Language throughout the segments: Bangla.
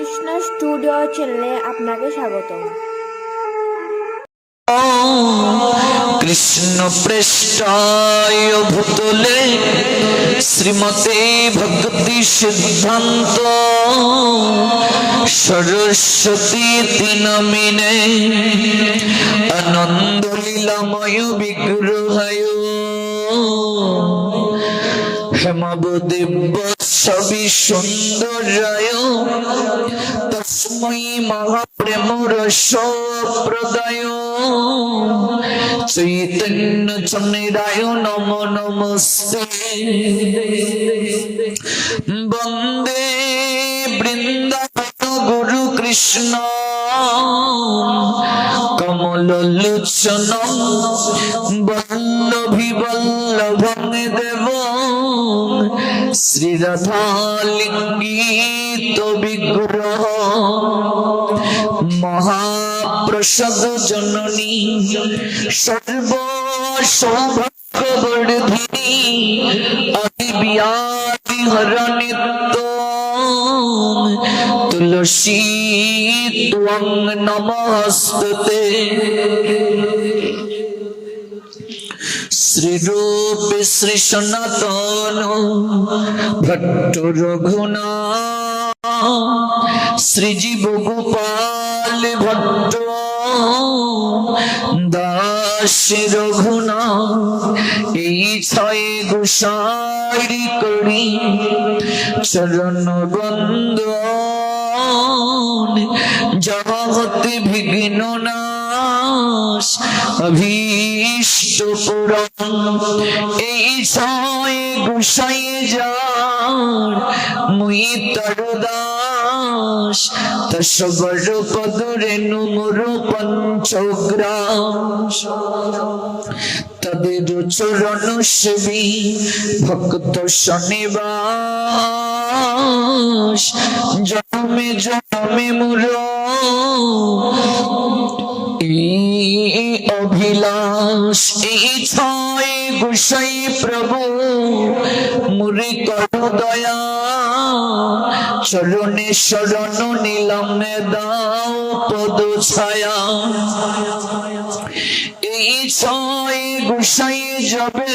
কৃষ্ণ স্টুডিও চ্যানেলে আপনাকে স্বাগতম। কৃষ্ণ পৃষ্ঠায় ভূতলে শ্রীমতে ভক্তি সিদ্ধান্ত সরস্বতী তিনমিনে আনন্দ লীলাময় বিগ্রহায় হেমবদিব্য ছবি সুন্দরায় তস্मै মহাপ্রেম রস প্রদায় চৈতন্য চন্দ্রায় নমো নমস্তে বন্দে বৃন্দাবন গুরু কৃষ্ণ কমল লোচন বল্লভী বল্লভং দেব শ্রী রাধা লিঙ্গিত বিগ্রহ মহাপ্রসাদ জননী সর্ব সৌভাগ্য বর্ধিনী আদি ব্যাধি হরণিত্য তুলসী ত্বং নমস্তুতে। শ্রীরূপ শ্রী সনাতন ভট্ট রঘুনাথ শ্রীজীব গোপাল ভট্ট দাস রঘুনাথ এই ছয় গোসাইরি করি চরণ বন্দন জগতে বিঘ্ন নাশ অভীষ্ট পুরন এই ছয় গোসাই যার মুই তরদাস তসবর পদরেণু মোর পঞ্চগ্রাস তাদের চরণ সেবী ভক্ত শনিবাস জন্মে জন্মে মোর অভিলাষ এই ছয় গোসাই প্রভু মুরে করো দয়া চরণে শরণ নিলাম দাও পদ ছায়া এই ছয় গোসাই যাবে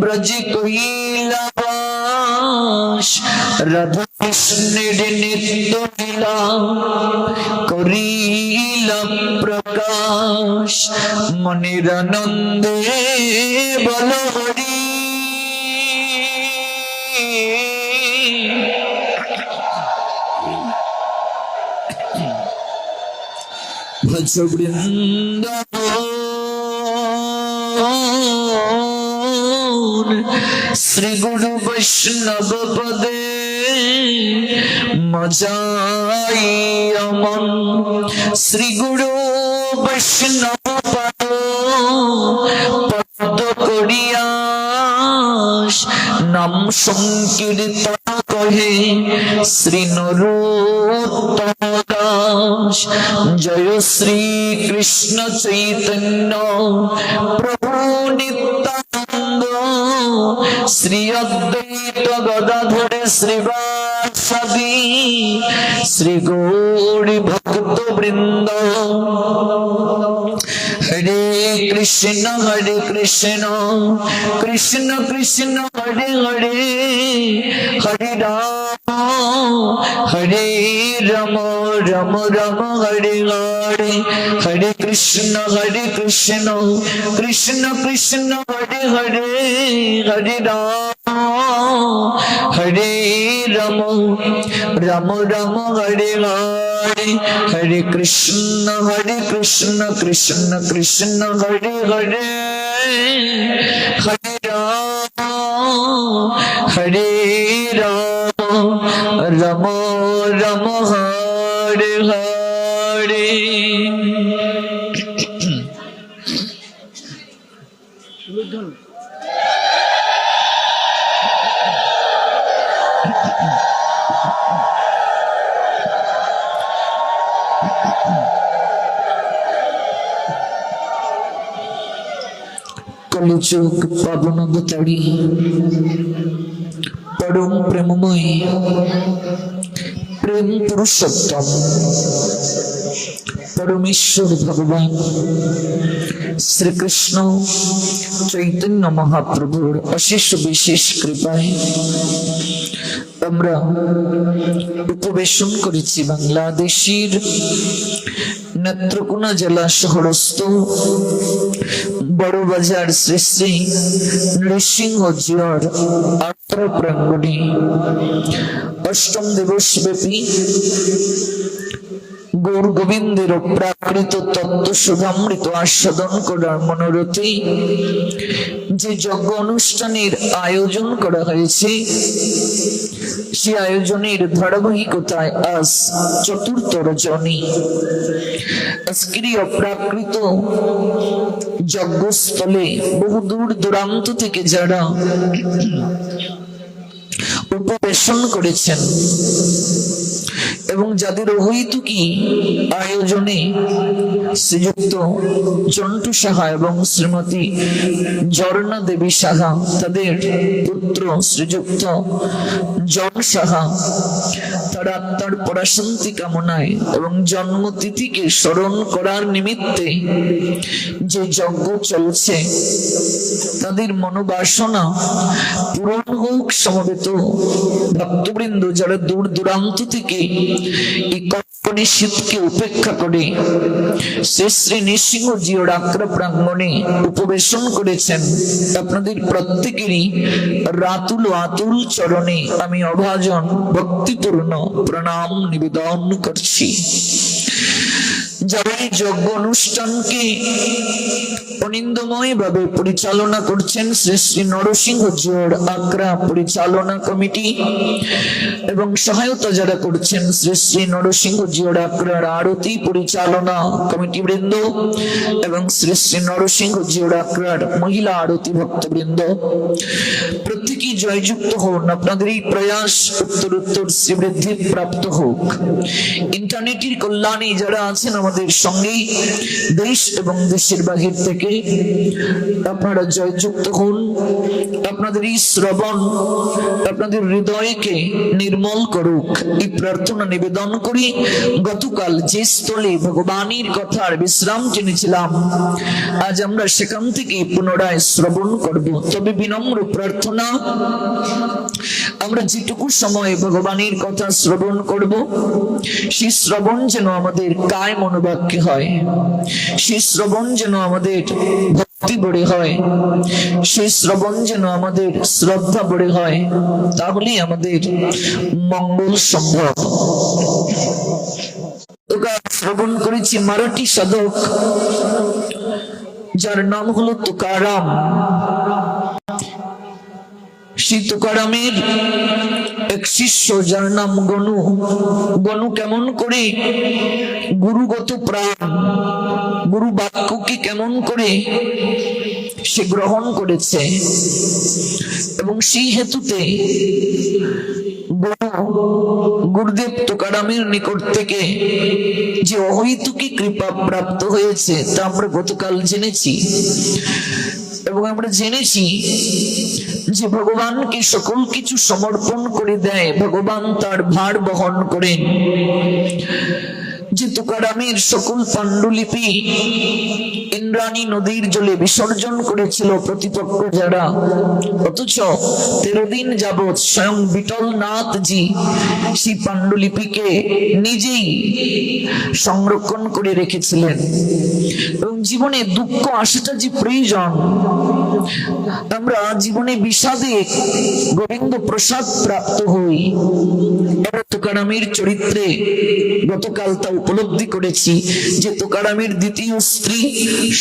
ব্রজ কৈলাস রাধা কৃষ্ণের নিত্য লীলা করিলা প্রকাশ মনের আনন্দে বল হরি ভজ বৃন্দাবন শ্রী গুরু বৈষ্ণব পদে মজাই অমন শ্রী গুরু বৈষ্ণব পদ করিয়া নাম সংকীর্তন কহে শ্রী নরোত্তম দাস জয় শ্রী কৃষ্ণ চৈতন্য প্রভু নিত্যানন্দ শ্রী অদ্বৈত গদাধর শ্রীবাসাদি শ্রী গৌরী ভক্ত বৃন্দ। হরে কৃষ্ণ কৃষ্ণ কৃষ্ণ হরে হরে হরে রাম রাম রাম হরে হরে হরে কৃষ্ণ কৃষ্ণ কৃষ্ণ হরে হরে হরে রাম রাম রাম হরে হরে হরে কৃষ্ণ কৃষ্ণ কৃষ্ণ হরে হরে হরে রাম রাম রাম হরে হরে। কলিযুগ পাবন অবতারী পরম প্রেমময়ী প্রেম পুরুষোত্তম পরমেশ্বর ভগবান শ্রীকৃষ্ণ চৈতন্য মহাপ্রভুর অশেষ বিশেষ কৃপায় আমরা উপবেশন করেছি বাংলাদেশের নেত্রকোনা জেলা শহরস্থ বড়বাজার শ্রী শ্রী নৃসিংহ জিয়র আত্র প্রাঙ্গণে অষ্টম দিবস ব্যাপী গৌর গোবিন্দের প্রাকৃত তত্ত্ব সুধামৃত আস্বাদন করার মনোরথে যে যজ্ঞ অনুষ্ঠানের আয়োজন করা হয়েছে, সে আয়োজনের ধারাবাহিকতায় আজ চতুর্থ রজনী। আজকের এই অপ্রাকৃত যজ্ঞস্থলে বহু দূর দূরান্ত থেকে যারা উপবেশন করেছেন এবং যাদের অহৈতুকী আয়োজনে শ্রীযুক্ত জন্টু সাহা এবং শ্রীমতী ঝর্ণা দেবী সাহা, তাদের পুত্র শ্রীযুক্ত জন সাহা, তার আত্মার পরাশান্তি কামনায় এবং জন্মতিথিকে স্মরণ করার নিমিত্তে যে যজ্ঞ চলছে, তাদের মনোবাসনা পূরণ হোক। সমবেত ভক্তবৃন্দ যারা দূর দূরান্ত থেকে এই কনকনে শীতকে উপেক্ষা করে শ্রী শ্রী নৃসিংহ জিয়র আক্রা প্রাঙ্গণে উপবেশন করেছেন, আপনাদের প্রত্যেকেরই রাতুল আতুল চরণে আমি অভাজন ভক্তিপূর্ণ প্রণাম নিবেদন করছি। যারা এই যজ্ঞ অনুষ্ঠানকে অনিন্দময় ভাবে পরিচালনা করছেন শ্রী শ্রী নরসিংহ জিয়র আক্রা পরিচালনা কমিটি, এবং সহায়তা যারা করছেন শ্রী শ্রী নরসিংহ জিয়র আক্রার আরতি পরিচালনা কমিটি বৃন্দ এবং শ্রী শ্রী নরসিংহ জিয়র আক্রার মহিলা আরতি ভক্তবৃন্দ, প্রত্যেকেই জয়যুক্ত হন। আপনাদের এই প্রয়াস উত্তর উত্তর শ্রীবৃদ্ধি প্রাপ্ত হোক। ইন্টারনেটের কল্যাণে যারা আছেন আমাদের সঙ্গেই দেশ এবং দেশের বাহির থেকে, আপনারা জয়যুক্ত হন। আপনাদের এই শ্রবণ আপনাদের হৃদয়কে নির্মল করুক, এই প্রার্থনা নিবেদন করি। গতকাল যে স্থলে ভগবানের কথার বিশ্রাম জেনেছিলাম, আজ আমরা সেখান থেকে পুনরায় শ্রবণ করব। তবে বিনম্র প্রার্থনা, আমরা যেটুকু সময় ভগবানের কথা শ্রবণ করব, সেই শ্রবণ যেন আমাদের কায় মনোবাক্যে হয়, সেই শ্রবণ যেন আমাদের ভক্তি বড়ে হয়, সেই শ্রবণ যেন আমাদের শ্রদ্ধা বড়ে হয়, তাহলেই আমাদের মঙ্গল সম্ভব। শ্রবণ করেছি মারাঠি সাধক, যার নাম হলো তুকারাম। সেই তুকারামের এক শিষ্য যার নাম গনু। গনু কেমন করে গুরুগত প্রাণ, গুরু বাক্যকে কেমন করে সে গ্রহণ করেছে, এবং সেই হেতুতে গুরুদেব তুকারামের নিকট থেকে যে অহৈতুকী কৃপা প্রাপ্ত হয়েছে তা আমরা গতকাল জেনেছি। এবং আমরা জেনেছি যে ভগবানকে সকল কিছু সমর্পণ করে দেয়, ভগবান তার ভার বহন করেন। যে তুকারামের সকল পাণ্ডুলিপি ইন্দ্রাণী নদীর জলে বিসর্জন করেছিল প্রতিপক্ষ যারা, অথচ 13 দিন যাবৎ স্বয়ং বিটলনাথ জি সেই পাণ্ডুলিপিকে নিজেই সংরক্ষণ করে রেখেছিলেন। এবং জীবনে দুঃখ আসাটা যে প্রয়োজন, আমরা জীবনে বিষাদে গোবিন্দ প্রসাদ প্রাপ্ত হই, তুকারামের চরিত্রে গতকাল তা উপলব্ধি করেছি যে তুকারামের দ্বিতীয় স্ত্রী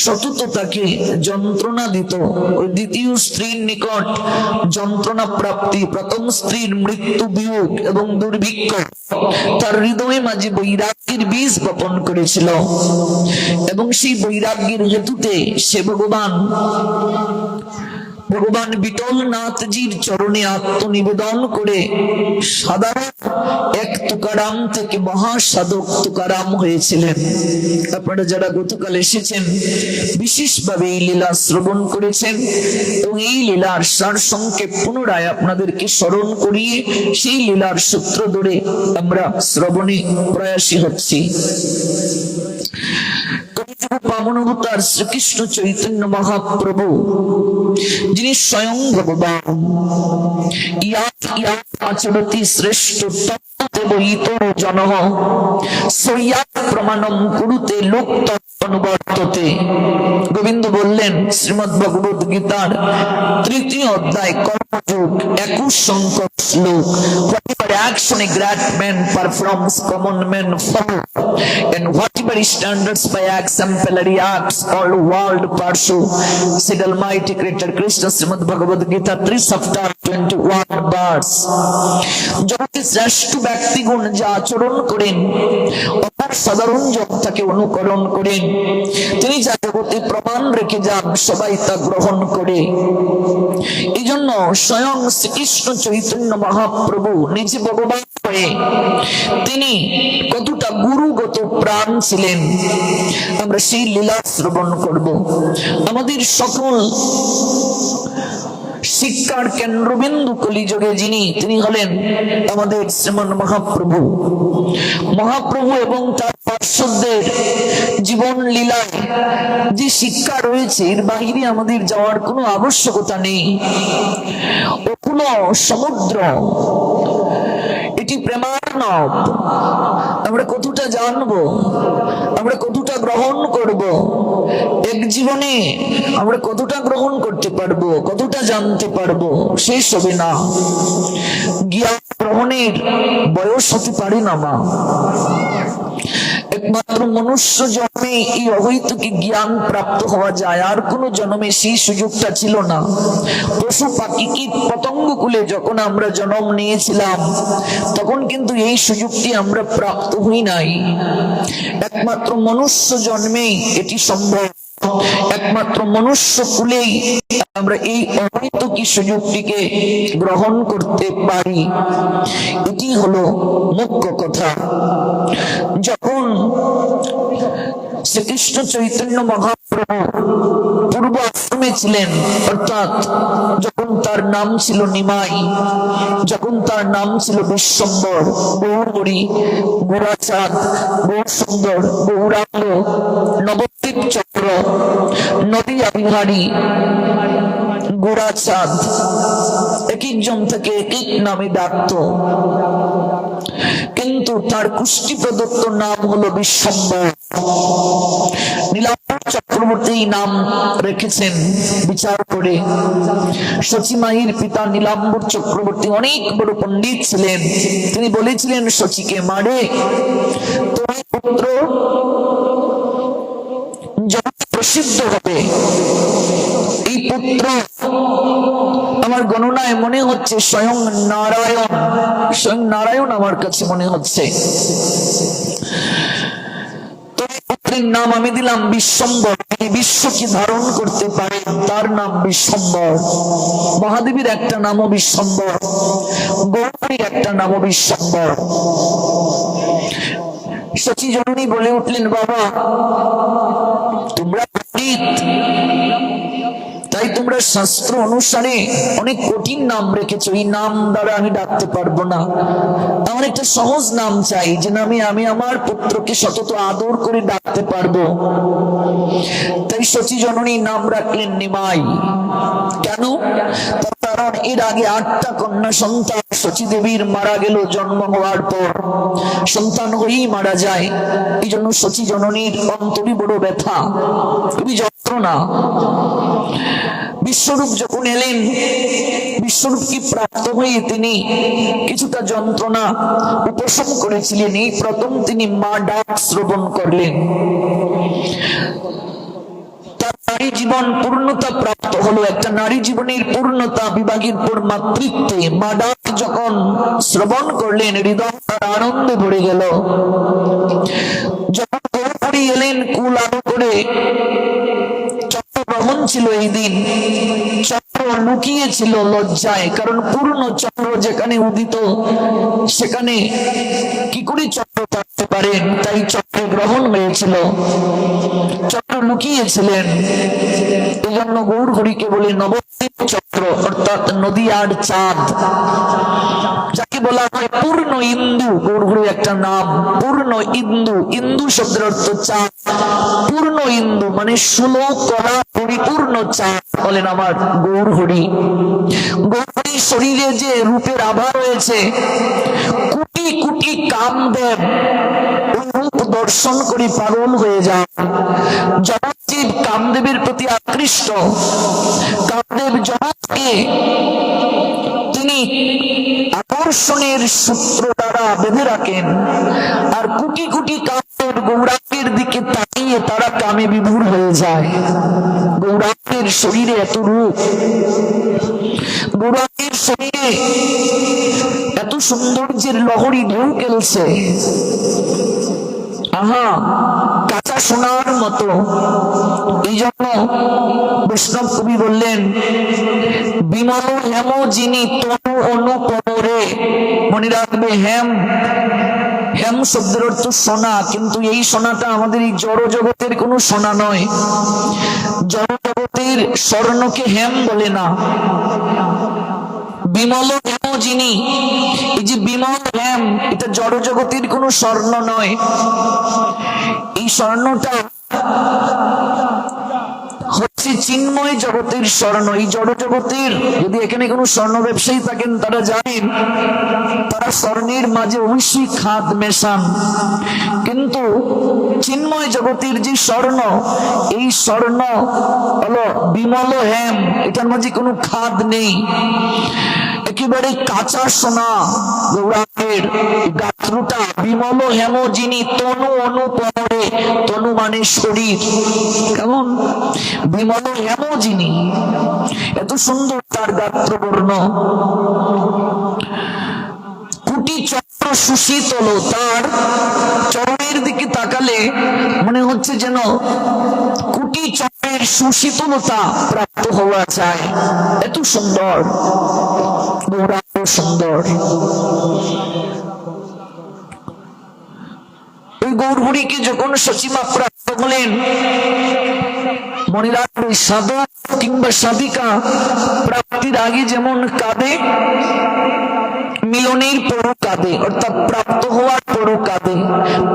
সতত তাকে যন্ত্রণা দিত। ওই দ্বিতীয় স্ত্রীর নিকট যন্ত্রণা প্রাপ্তি, প্রথম স্ত্রীর মৃত্যু, বিয়োগ এবং দুর্ভিক্ষ তার হৃদয়ে মাঝে বৈরাগ্যের বীজ বপন করেছিল। এবং সেই বৈরাগ্যের হেতুতে সে ভগবান ভগবান বিটলনাথজির চরণে আত্মনিবেদন করে সাধারণ এক তুকারাম থেকে মহাসাধক তুকারাম হয়েছিলেন। আপনারা যারা গতকাল এসেছেন বিশেষভাবে এই লীলা শ্রবণ করেছেন এবং এই লীলার সারসংক্ষেপ পুনরায় আপনাদেরকে স্মরণ করিয়ে সেই লীলার সূত্র ধরে আমরা শ্রবণে প্রয়াসী হচ্ছি। পাবনভূতার শ্রীকৃষ্ণ চৈতন্য মহাপ্রভু, যিনি স্বয়ং ভগবান, আচরতি শ্রেষ্ঠ জনঃ সৈয়াৎ প্রমাণম কুরুতে লোক অনুবর্ততে। গোবিন্দ বললেন শ্রীমদ্ ভগবদ গীতার 3য় অধ্যায় কর্মযোগ 21 সংখ্যক শ্লোক, whatever action a great man performs common men follow, and whatever he standards by exemplary acts all world pursue, said Almighty Creator Krishna, Srimad Bhagavad Gita 3 chapter 21 verse। জগতের শ্রেষ্ঠ ব্যক্তিগণ যা আচরণ করেন, অর্থাৎ সাধারণ জগৎকে অনুকরণ করেন, তিনি যা জগতে প্রমাণ রেখে যান সবাই তা গ্রহণ করে। এই জন্য স্বয়ং শ্রীকৃষ্ণ চৈতন্য মহাপ্রভু নিজে ভগবান হয়ে তিনি কতটা গুরুগত প্রাণ ছিলেন আমরা সেই লীলা শ্রবণ করব। আমাদের সকল শিক্ষার কেন্দ্রবিন্দু কলিযুগে যিনি, তিনি হলেন আমাদের শ্রীমন মহাপ্রভু। মহাপ্রভু এবং তার পার্শ্বদের জীবন লীলায় যে শিক্ষা রয়েছে এর বাহিরে আমাদের যাওয়ার কোনো আবশ্যকতা নেই। ও কোনো সমুদ্র, এটি প্রেমার্ণব। আমরা কতটা জানবো, আমরা কতটা গ্রহণ করব, এক জীবনে আমরা কতটা গ্রহণ করতে পারবো, কতটা জানতে পারবো, শেষ হবে না। জ্ঞান গ্রহণের বয়স হতে পারে না মা। একমাত্র মনুষ্য জন্মে এই অহৈতুকী জ্ঞান প্রাপ্ত হওয়া যায়, আর কোন জন্মে সেই সুযোগটা ছিল না। পশু পাখি কীট পতঙ্গ কুলে যখন আমরা জন্ম নিয়েছিলাম তখন কিন্তু এই সুযোগটি আমরা প্রাপ্ত হই নাই। একমাত্র মনুষ্য জন্মে এটি সম্ভব, একমাত্র মনুষ্য কুলেই আমরা এই অহৈতুকী সুযোগটিকে গ্রহণ করতে পারি। এটি হলো মুখ্য কথা। যখন শ্রীকৃষ্ণ চৈতন্য মহাপ্রভু পূর্ব আশ্রমে ছিলেন, অর্থাৎ যখন তার নাম ছিল নিমাই, যখন তার নাম ছিল বিশ্বম্বর, গৌরহরি, গোরাচাঁদ, গৌরসুন্দর, গৌরাঙ্গ, নবদ্বীপ চক্র, নদিয়া বিহারী, গোরাচাঁদ, এক একজন থেকে এক এক নামে ডাকত, কিন্তু তার কুষ্টি প্রদত্ত নাম হলো বিশ্বম্বর। নীলাম্বর চক্রবর্তী নাম রেখেছেন বিচার করে। শচীমাহির পিতা নীলাম্বর চক্রবর্তী অনেক বড় পণ্ডিত ছিলেন। তিনি বলেছিলেন শচীকে, মারে তোমার পুত্র যখন প্রসিদ্ধ হবে, এই পুত্র আমার গণনায় মনে হচ্ছে স্বয়ং নারায়ণ, স্বয়ং নারায়ণ আমার কাছে মনে হচ্ছে। পুত্রের নাম আমি দিলাম বিশ্বম্বর। তিনি বিশ্বকে ধারণ করতে পারেন, তার নাম বিশ্বম্বর। মহাদেবীর একটা নামও বিশ্বম্বর, গৌরীর একটা নামও বিশ্বম্বর। শচী জননী বলে উঠলেন, বাবা তোমরা পণ্ডিত, তাই তোমরা শাস্ত্র অনুসারে অনেক কঠিন নাম রেখেছো, এই নাম দ্বারা আমি ডাকতে পারবো না। আমার একটা সহজ নাম চাই, যে নামে আমি আমার পুত্রকে সতত আদর করে ডাকতে পারবো। তাই শচী জননী নাম রাখলেন নিমাই। কেন? কারণ এর আগে 8টা কন্যা সন্তান শচী দেবীর মারা গেল জন্ম হওয়ার পর, সন্তান হয়েই মারা যায়। এই জন্য শচী জননীর অন্তরে বড় ব্যথা, খুবই যন্ত্রণা। বিশ্বরূপ যখন এলেন, বিশ্বরূপকে প্রাপ্ত হয়ে তিনি কিছুটা যন্ত্রণা উপশম করেছিলেন। এই প্রথম তিনি মা ডাক শ্রবণ করলেন। তার নারী জীবন পূর্ণতা প্রাপ্ত হলো। একটা নারী জীবনের পূর্ণতা বিভাগের পর মাতৃত্বে মা ডাক যখন শ্রবণ করলেন, হৃদয় তার আনন্দে ভরে গেল। যখন গৌরহরি এলেন কুল আলো করে, গ্রহণ ছিল এই দিন, চন্দ্র লুকিয়েছিল লজ্জায়, কারণ পূর্ণ চন্দ্র যেখানে উদিত সেখানে কি করে চন্দ্র থাকতে পারেন, তাই চন্দ্র গ্রহণ হয়েছিল, চন্দ্র লুকিয়েছিলেন। এই জন্য গৌর হরিকে বলে নবদ্বীপ চন্দ্র, অর্থাৎ নদীয়ার চাঁদ, যাকে বলা হয় পূর্ণ ইন্দু। গৌর হরি একটা নাম, পূর্ণ ইন্দু। ইন্দু শব্দের অর্থ চাঁদ, পূর্ণ ইন্দু মানে 16 কলা পরিপূর্ণ চাঁদ বলেন আমার গৌর হরি। গৌর হরির শরীরে যে রূপের আভা রয়েছে, কোটি কোটি কামদেব ওই রূপ দর্শন করে পাগল হয়ে যায়। জগৎজীব কামদেবের প্রতি আকৃষ্ট, কামদেব জগৎকে তিনি আকর্ষণের সূত্র দ্বারা বেঁধে রাখেন, আর কোটি কোটি কামদেব গৌরাঙ্গের দিকে তাকিয়ে তারা কামে বিভোর হয়ে যায়। গৌরাঙ্গের শরীরে এত রূপ, গৌরাঙ্গের শরীরে এত সৌন্দর্যের লহরী ঢেউ খেলছে, আহা কাঁচা সোনার মতো। এই জন্য বৈষ্ণব কবি বললেন, বিমল হেম যিনি তনু অনুপমরে। মনে রাখবে, হেম, হেম শব্দের অর্থ সোনা, কিন্তু এই সোনাটা আমাদের এই জড় জগতের কোনো সোনা নয়। জড় জগতের স্বর্ণকে হেম বলে না। বিমল হেম যিনি, এই যে বিমল হেম, এটা জড় জগতের কোনো স্বর্ণ নয়। এই স্বর্ণটা হচ্ছে চিন্ময় জগতের স্বর্ণ। এই জড় জগতের, যদি এখানে কোনো স্বর্ণ ব্যবসায়ী থাকেন তারা জানেন, তারা স্বর্ণের মাঝে অবশ্যই খাদ মেশান, কিন্তু চিন্ময় জগতের যে স্বর্ণ, এই স্বর্ণ হলো বিমল হেম, এটার মাঝে কোনো খাদ নেই, একেবারে কাঁচা সোনা। গৌরাঙ্গের গাত্রটা বিমল হেম যিনি তনু অনুপমরে, তনু মানে শরীর, কেমন বিমল হেম যিনি, এত সুন্দর তার গাত্রবর্ণ। কোটি চক্র সুশীতল, তার চরণের দিকে তাকালে মনে হচ্ছে যেন কোটি চক্রের সুশীতলতা প্রাপ্ত হওয়া যায়, এত সুন্দর গৌরাঙ্গ, সুন্দর। ওই গৌর হরিকে যখন সচিমা প্রাপ্ত হলেন, মনে রাখবে সাধক কিংবা সাধিকা প্রাপ্তির আগে যেমন কাঁদে, মিলনের পরও কাঁদে, অর্থাৎ প্রাপ্ত হওয়ার পরও কাঁদে।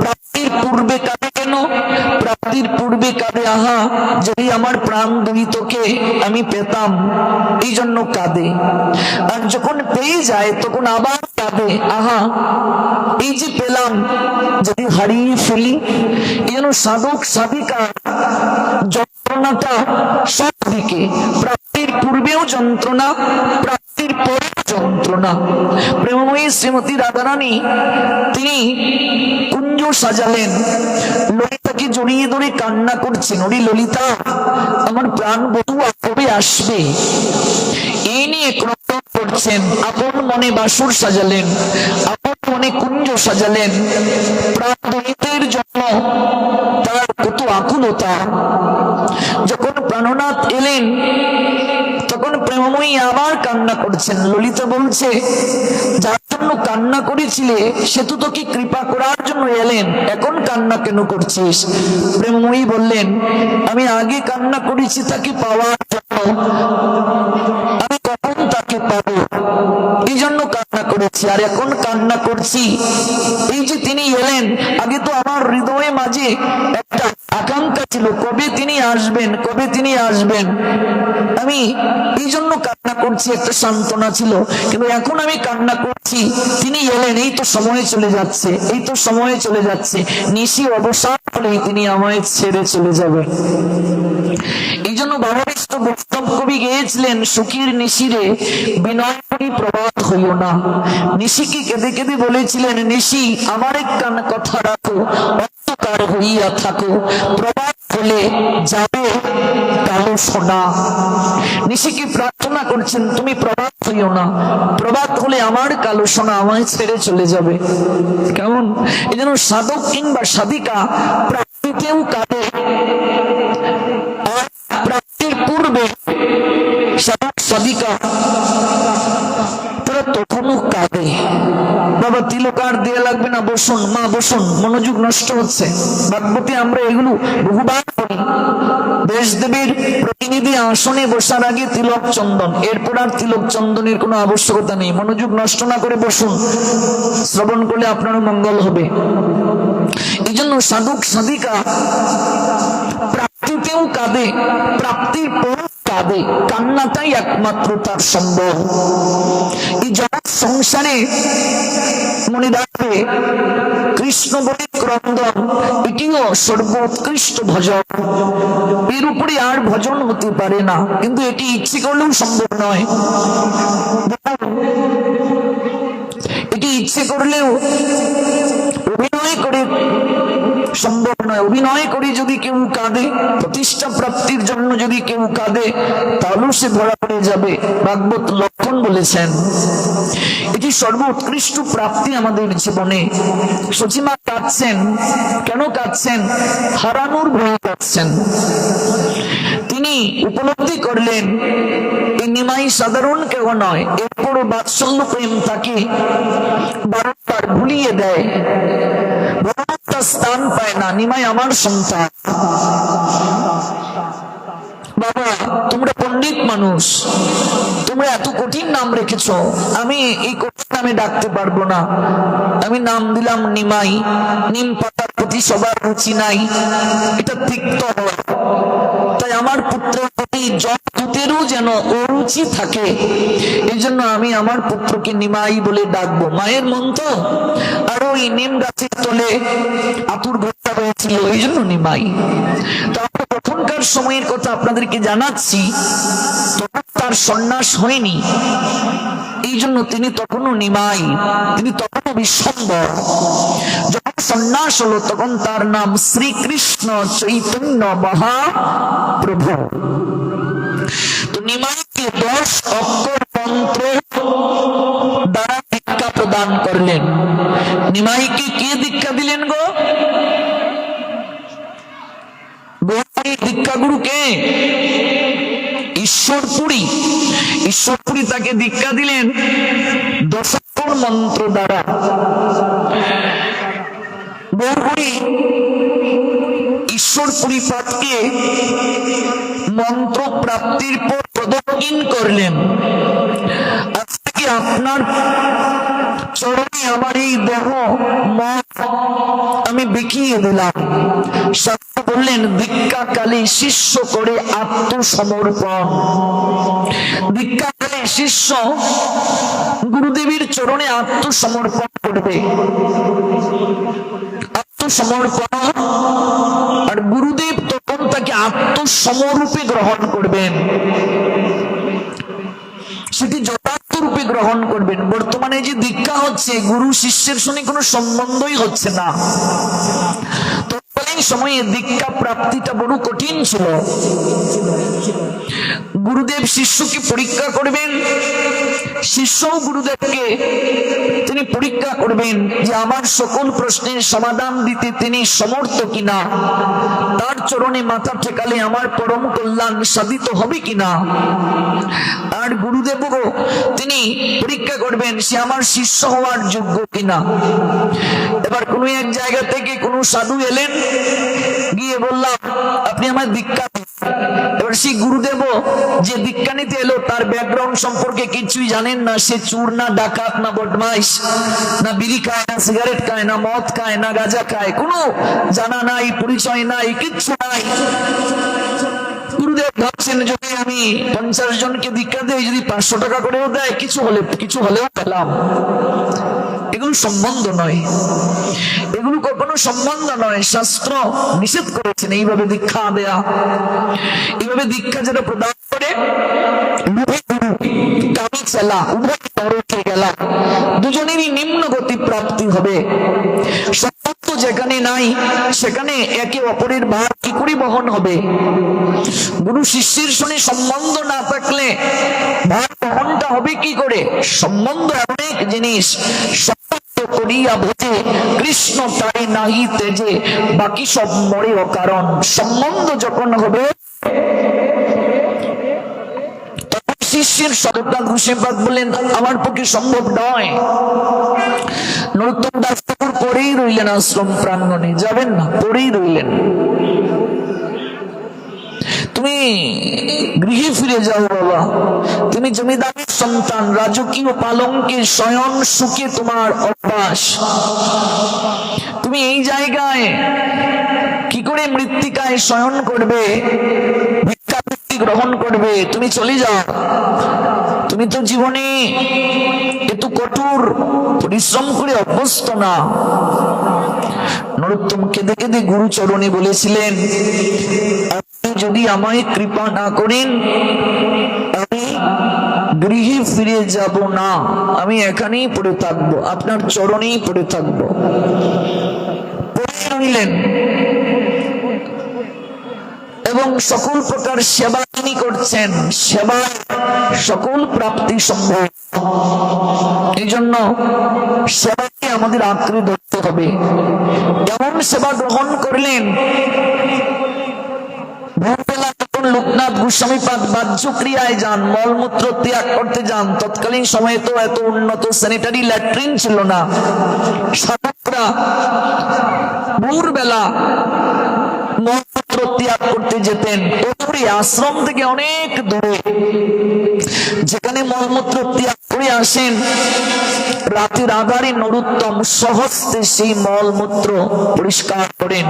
প্রাপ্তির পূর্বে কাঁদে কেন? প্রাপ্তির পূর্বে কাঁদে, আহা যদি আমার প্রাণ দুহিতকে আমি পেতাম, এই জন্য কাঁদে। আর যখন পেয়ে যায় তখন আবার কাঁদে, আহা এই যে পেলাম যদি হারিয়ে ফেলি। এই জন্য সাধক সাধিকা যন্ত্রণাটা সব দিকে, প্রাপ্তির পূর্বেও যন্ত্রণা, প্রাপ্তির পরে যন্ত্রণা। প্রেমময়ী শ্রীমতী রাধারানী তিনি কুঞ্জ সাজালেন, ললিতাকে জড়িয়ে ধরে কান্না করছেন, ওরে ললিতা আমার প্রাণ বধূ কবে আসবে, এই নিয়ে ক্রন্দন করছেন। আপন মনে বাসর সাজালেন, আপন মনে কুঞ্জ সাজালেন, প্রাণ দহিতের জন্য তার কত আকুলতা। যখন প্রাণনাথ এলেন তখন প্রেমময়ী আবার কান্না করছেন। ললিতা বলছে, যার জন্য কান্না করেছিলে সে তো তোকে কৃপা করার জন্য এলেন, এখন কান্না কেন করছিস? প্রেমময়ী বললেন, আমি আগে কান্না করেছি তাকে পাওয়ার জন্য, আমি কখন তাকে পাবো এই জন্য কান্না করেছি, আর এখন কান্না করছি এই যে তিনি এলেন। আগে তো আমার হৃদয়ে মাঝে একটা আকাঙ্ক্ষা ছিল, কবে তিনি আসবেন, কবে তিনি আসবেন, আমি এই জন্য কান্না করছি, একটা সান্ত্বনা ছিল। কিন্তু এখন আমি কান্না করছি তিনি এলেন, এই তো সময় চলে যাচ্ছে, এই তো সময় চলে যাচ্ছে, নিশি অবসান হলেই তিনি আমায় ছেড়ে চলে যাবেন। এই জন্য ভাবাবিষ্ট বৈষ্ণব কবি গেয়েছিলেন, সুখীর নিশিরে বিনয় করি প্রবাদ হইও না। নিশিকে কেঁদে কেঁদে বলেছিলেন, নিশি আমার একখান কথা রাখো, অন্ধকার হইয়া থাকো, প্রবাদ হলে যাবে কালো সোনা। নিশিকে প্রার্থনা করছেন, তুমি প্রবাদ হইও না, প্রবাদ হলে আমার কালো সোনা আমায় ছেড়ে চলে যাবে। কেমন? এই জন্য সাধক কিংবা সাধিকা প্রাপ্তিতেও কাঁদে, আর প্রাপ্তির পূর্বে সাধিকা তারা তখনও কাঁদে, বাবা তিলক আর দেয়া লাগবে না, বসুন মা বসুন, মনোযোগ নষ্ট হচ্ছে। ভাগবতী আমরা এগুলো বহুবার করি। দেশদেবীর প্রতিনিধি আসনে বসার আগে তিলক চন্দন, এরপর আর তিলক চন্দনের কোনো আবশ্যকতা নেই। মনোযোগ নষ্ট না করে বসুন, শ্রবণ করলে আপনারও মঙ্গল হবে। এই জন্য সাধক সাধিকা প্রাপ্তিতেও কাঁদে, প্রাপ্তির পর কাঁদে, কান্নাটাই একমাত্র তার সম্বল। এই জগৎ সংসারে মনে রাখবে কৃষ্ণ বলে ক্রন্দন, এটিও সর্বোৎকৃষ্ট ভজন। এর উপরে আর ভজন হতে পারে না, কিন্তু এটি ইচ্ছে করলেও সম্ভব নয়। এটি ইচ্ছে করলেও অভিনয় করে সম্ভব নয়। অভিনয় করে যদি কেউ কাঁদে, প্রতিষ্ঠা প্রাপ্তির জন্য যদি কেউ কাঁদে, তাহলেও সে ধরা পড়ে যাবে। ভাগবত লক্ষণ বলেছেন এটি সর্বোৎকৃষ্ট প্রাপ্তি আমাদের জীবনে। সচিমা কাঁদছেন, কেন কাঁদছেন? হারানোর ভয়ে কাঁদছেন। তিনি উপলব্ধি করলেন এই নিমাই সাধারণ কেউ নয়, এরপরও বাৎসল্য প্রেম তাকে বারংবার ভুলিয়ে দেয়, তার স্থান পায় না। নিমাই আমার সন্তান। বাবা তোমরা পণ্ডিত মানুষ, তোমরা এত কঠিন নাম রেখেছ, আমি এই কঠিন নামে ডাকতে পারবো না। আমি নাম দিলাম নিমাই। নিম পাতার প্রতি সবার রুচি নাই, এটা তিক্ত হয়। তাই আমার পুত্রের প্রতি জগতেরও যেন অরুচি থাকে, এই জন্য আমি আমার পুত্রকে নিমাই বলে ডাকবো। মায়ের মন তো, আর ওই নিম গাছের তলে আতুর ঘরটা রয়েছিল, এই জন্য নিমাই। তো আমরা তখনকার সময়ের কথা আপনাদেরকে জানাচ্ছি, তখন তার সন্ন্যাস হয়নি, এই জন্য তিনি তখনও নিমাই, তিনি তখনও বিশ্বম্বর। যখন সন্ন্যাস হলো তখন তার নাম শ্রীকৃষ্ণ চৈতন্য মহাপ্রভু। তো নিমাইকে 10 অক্ষর মন্ত্র দ্বারা দীক্ষা প্রদান করলেন। নিমাইকে কে দীক্ষা দিলেন গো? দীক্ষাগুরু কে? ঈশ্বরপুরী। ঈশ্বরপুরী তাকে দীক্ষা দিলেন 10 অক্ষর মন্ত্র দ্বারা। বহুপুরী ঈশ্বরপুরী পাঠকে মন্ত্র প্রাপ্তির পর প্রদক্ষিণ করলেন। আজ থেকে আপনার চরণে আমার এই দেহ মন আমি বিকিয়ে দিলাম। শাস্ত্র বললেন দীক্ষাকালে শিষ্য করে আত্মসমর্পণ। দীক্ষাকালে শিষ্য গুরুদেবের চরণে আত্মসমর্পণ করবে। আত্মসমর্পণ, আর গুরুদেব তখন তাকে আত্মসমরূপে গ্রহণ করবেন, সেটি যথার্থ রূপে গ্রহণ করবেন। বর্তমানে যে দীক্ষা হচ্ছে, গুরু শিষ্যের সঙ্গে কোনো সম্বন্ধই হচ্ছে না। তৎকালীন সময়ে দীক্ষা প্রাপ্তিটা বড় কঠিন ছিল। গুরুদেব শিষ্যকে পরীক্ষা করবেন, শিষ্যও গুরুদেবকে তিনি পরীক্ষা করবেন যে আমার সকল প্রশ্নের সমাধান দিতে তিনি সমর্থ কিনা, তার চরণে মাথা ঠেকালে আমার পরম কল্যাণ সাধিত হবে কিনা। আর গুরুদেবও তিনি পরীক্ষা করবেন সে আমার শিষ্য হওয়ার যোগ্য কিনা। এবার কোন এক জায়গা থেকে কোন সাধু এলেন, গিয়ে বললাম আপনি আমার দীক্ষা দিন। এবার সেই গুরুদেব যে দীক্ষা নিতে এলো তার ব্যাকগ্রাউন্ড সম্পর্কে কিছুই জানেন না। সে চোর না ডাকাত না বদমাইশ, না বিড়ি খায় না সিগারেট খায় না মদ খায় না গাঁজা খায়, কোনো জানা নাই, পরিচয় নাই, কিচ্ছু নাই। গুরুদেব ভাবছেন যদি আমি 50 জনকে দীক্ষা দেই, যদি 500 টাকা করেও দেয়, কিছু হলেও পেলাম। এগুলো সম্বন্ধ নয়, এগুলো কখনো সম্বন্ধ নয়। শাস্ত্র নিষেধ করেছেন এইভাবে দীক্ষা দেয়া। এইভাবে দীক্ষা যেটা প্রদান করে কামি চেলা উভয় নরকে গেলা, দুজনেরই নিম্ন গতি প্রাপ্তি হবে। সম্বন্ধ যেখানে নাই সেখানে একে অপরের ভার কি করে বহন হবে? গুরু শিষ্যের সঙ্গে সম্বন্ধ না থাকলে ভার বহনটা হবে কি করে? সম্বন্ধ এমন এক জিনিস, সম্বন্ধ করিয়া ভোজে কৃষ্ণ তাই নাহি তেজে, বাকি সব মরে অকারণ। সম্বন্ধ যখন হবে শিষ্যের সদরনাথ গোস্বামীপাদ বললেন আমার পক্ষে সম্ভব নয়। নরোত্তম দাস ঠাকুর পরেই রইলেন আশ্রম প্রাঙ্গণে, যাবেন না, পরেই রইলেন। তুমি গৃহে ফিরে যাও বাবা, তুমি জমিদারের সন্তান, রাজকীয় পালঙ্কে শয়ন সুখে তোমার অভ্যাস, তুমি এই জায়গায় কি করে মৃত্তিকায় শয়ন করবে, ভিক্ষাবৃত্তি গ্রহণ করবে? তুমি চলে যাও, তুমি তো জীবনে এত কঠোর পরিশ্রম করে অভ্যস্ত না। নরোত্তম কেঁদে কেঁদে গুরু চরণে বলেছিলেন, আপনি যদি আমায় কৃপা না করেন আমি গৃহে ফিরে যাব না, আমি এখানেই পড়ে থাকবো, আপনার চরণেই পড়ে থাকবো। পড়ে রইলেন এবং সকল প্রকার সেবা তিনি করছেন, সেবায় সকল প্রাপ্তি সম্ভব। এই জন্য সেবাকে আমাদের আঁকড়ে ধরতে হবে। এমন সেবা গ্রহণ করলেন, ভোরবেলা যখন লোকনাথ গোস্বামীপাদ বাহ্য ক্রিয়ায় যান, মলমূত্র ত্যাগ করতে যান, তৎকালীন সময়ে তো এত উন্নত স্যানিটারি ল্যাট্রিন ছিল না, সাধকরা ভোরবেলা মলমূত্র ত্যাগ করতে যেতেন দূরে, আশ্রম থেকে অনেক দূরে, যেখানে মলমূত্র ত্যাগ করে আসেন। রাতের আধারে নরোত্তম সহস্তে সেই মলমূত্র পরিষ্কার করেন।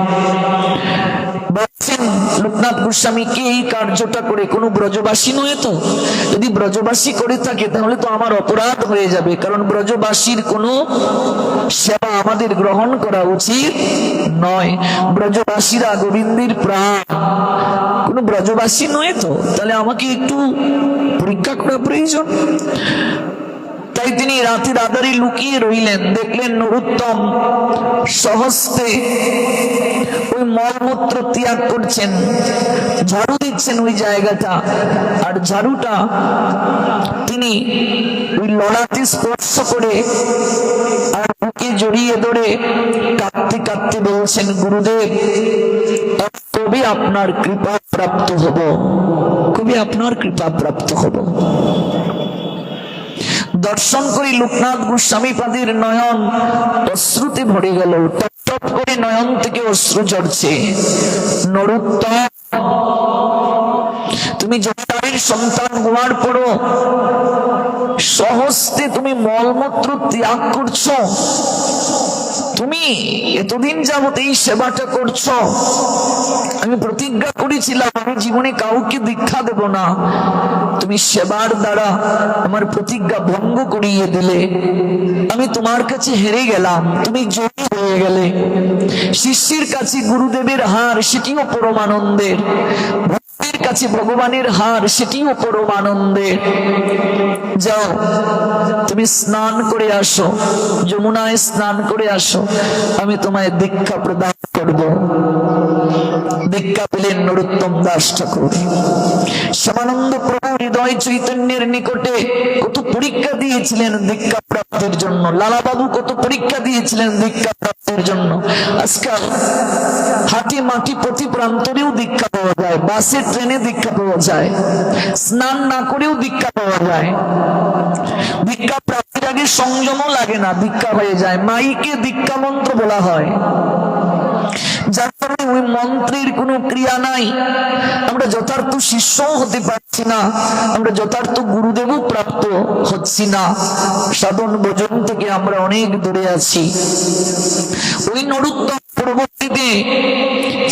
বলছেন লোকনাথ গোস্বামীকে এই কার্যটা করে কোনো ব্রজবাসী নয় তো? যদি ব্রজবাসী করে থাকে তাহলে তো আমার অপরাধ হয়ে যাবে, কারণ ব্রজবাসীর কোনো সেবা আমাদের গ্রহণ করা উচিত নয়। ব্রজবাসীরা গোবিন্দের প্রাণ, কোন ব্রজবাসী নয় তো, তাহলে আমাকে একটু পরীক্ষা করা প্রয়োজন। তাই তিনি রাতের আধারে লুকিয়ে রইলেন, দেখলেন নরোত্তম সহস্তে ওই মলমূত্র ত্যাগ করছেন, ঝাড়ু দিচ্ছেন ওই জায়গাটা, আর ঝাড়ুটা তিনি ওই লড়াতে স্পর্শ করে আর বুকে জড়িয়ে ধরে কাঁদতে কাঁদতে বলছেন, গুরুদেব কবে আপনার কৃপা প্রাপ্ত হব, কবে আপনার কৃপা প্রাপ্ত হব। দর্শন করি লোকনাথ গোস্বামীপাদের নয়ন অশ্রুতে ভরে গেল, টপ টপ করে নয়ন থেকে অশ্রু ঝরছে। নরোত্তম, তুমি জমিদারের সন্তান হওয়ার পরও সহস্তে তুমি মলমূত্র ত্যাগ করছো, তুমি এতদিন যাবত এই সেবাটা করছো। আমি প্রতিজ্ঞা করেছিলাম আমি জীবনে কাউকে দীক্ষা দেব না, তুমি সেবার দ্বারা আমার প্রতিজ্ঞা ভঙ্গ করিয়ে দিলে। আমি তোমার কাছে হেরে গেলাম, তুমি জয়ী হয়ে গেলে। শিষ্যের কাছে গুরুদেবের হার, সেটিও পরম আনন্দের। ভক্তের কাছে ভগবানের হার, সেটিও পরম আনন্দের। যাও তুমি স্নান করে আসো, যমুনায় স্নান করে আসো, আমি তোমায় দীক্ষা প্রদান করব। দীক্ষা পেলেন নরোত্তম দাস ঠাকুর। শ্যামানন্দ প্রভু হৃদয় চৈতন্যের নিকটে কত পরীক্ষা দিয়েছিলেন দীক্ষা প্রাপ্তির জন্য, লালাবাবু কত পরীক্ষা দিয়েছিলেন দীক্ষা প্রাপ্তির জন্য। আজকাল হাটি মাটি প্রতি প্রান্তরেও দীক্ষা পাওয়া যায়, বাসে ট্রেনে দীক্ষা পাওয়া যায়, স্নান না করেও দীক্ষা পাওয়া যায়। দীক্ষা প্রাপ্তির আগে সংযমও লাগে না, দীক্ষা হয়ে যায়। মাইকে দীক্ষা মন্ত্র বলা হয়, যার কারণে ওই মন্ত্রের কোনো ক্রিয়া নাই। আমরা যথার্থ শিষ্য হতে পারছি না, আমরা যথার্থ গুরুদেবও প্রাপ্ত হচ্ছি না, সাধন ভজন থেকে আমরা অনেক দূরে আছি। ওই নরোত্তম পরবর্তীতে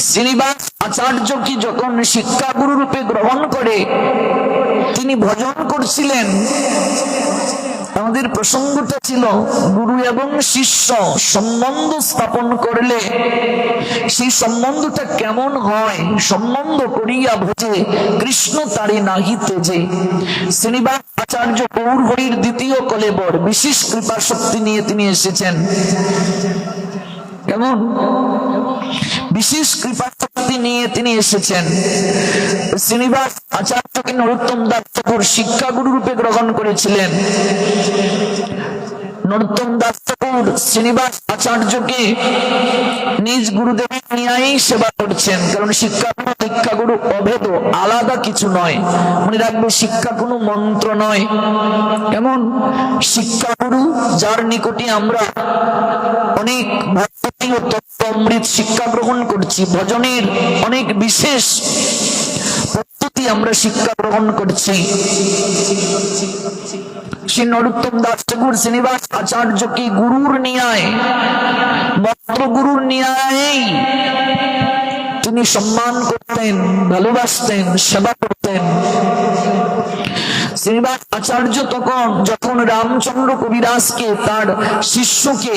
শ্রীনিবাস আচার্যকে যখন শিক্ষাগুরু রূপে গ্রহণ করে তিনি ভজন করছিলেন, আমাদের প্রসঙ্গটা ছিল গুরু এবং শিষ্য সম্বন্ধ স্থাপন করলে সেই সম্বন্ধটা কেমন হয়। সম্বন্ধ করিয়া ভোজে কৃষ্ণ তারে নাহি তেজে। শ্রীনিবাস আচার্য গৌর হরির দ্বিতীয় কলেবর, বিশেষ কৃপা শক্তি নিয়ে তিনি এসেছেন। কেমন বিশেষ কৃপা শক্তি নিয়ে তিনি এসেছেন। শ্রীনিবাস আচার্যকে নরোত্তম দাস ঠাকুর শিক্ষাগুরু রূপে গ্রহণ করেছিলেন। নরোত্তম দাস ঠাকুর শ্রীনিবাস আচার্যকে নিজ গুরুদেবের নিয়েই সেবা করছেন, কারণ শিক্ষাগুরু দীক্ষাগুরু অভেদ, আলাদা কিছু নয়। মনে রাখবে, শিক্ষা কোনো মন্ত্র নয়। এমন শিক্ষাগুরু যার নিকটে আমরা অনেক ভক্তি ও তত্ত্ব অমৃত শিক্ষা গ্রহণ করছি, ভজনের অনেক বিশেষ পদ্ধতি আমরা শিক্ষা গ্রহণ করছি। শ্রী নরোত্তম দাস ঠাকুর শ্রীনিবাস আচার্যকে গুরুর নিয়ায়, মন্ত্র গুরুর নিয়ায়েই তিনি সম্মান করতেন, ভালোবাসতেন, সেবা করতেন। শ্রীনিবাস আচার্য যখন রামচন্দ্র কবিরাজকে, তার শিষ্যকে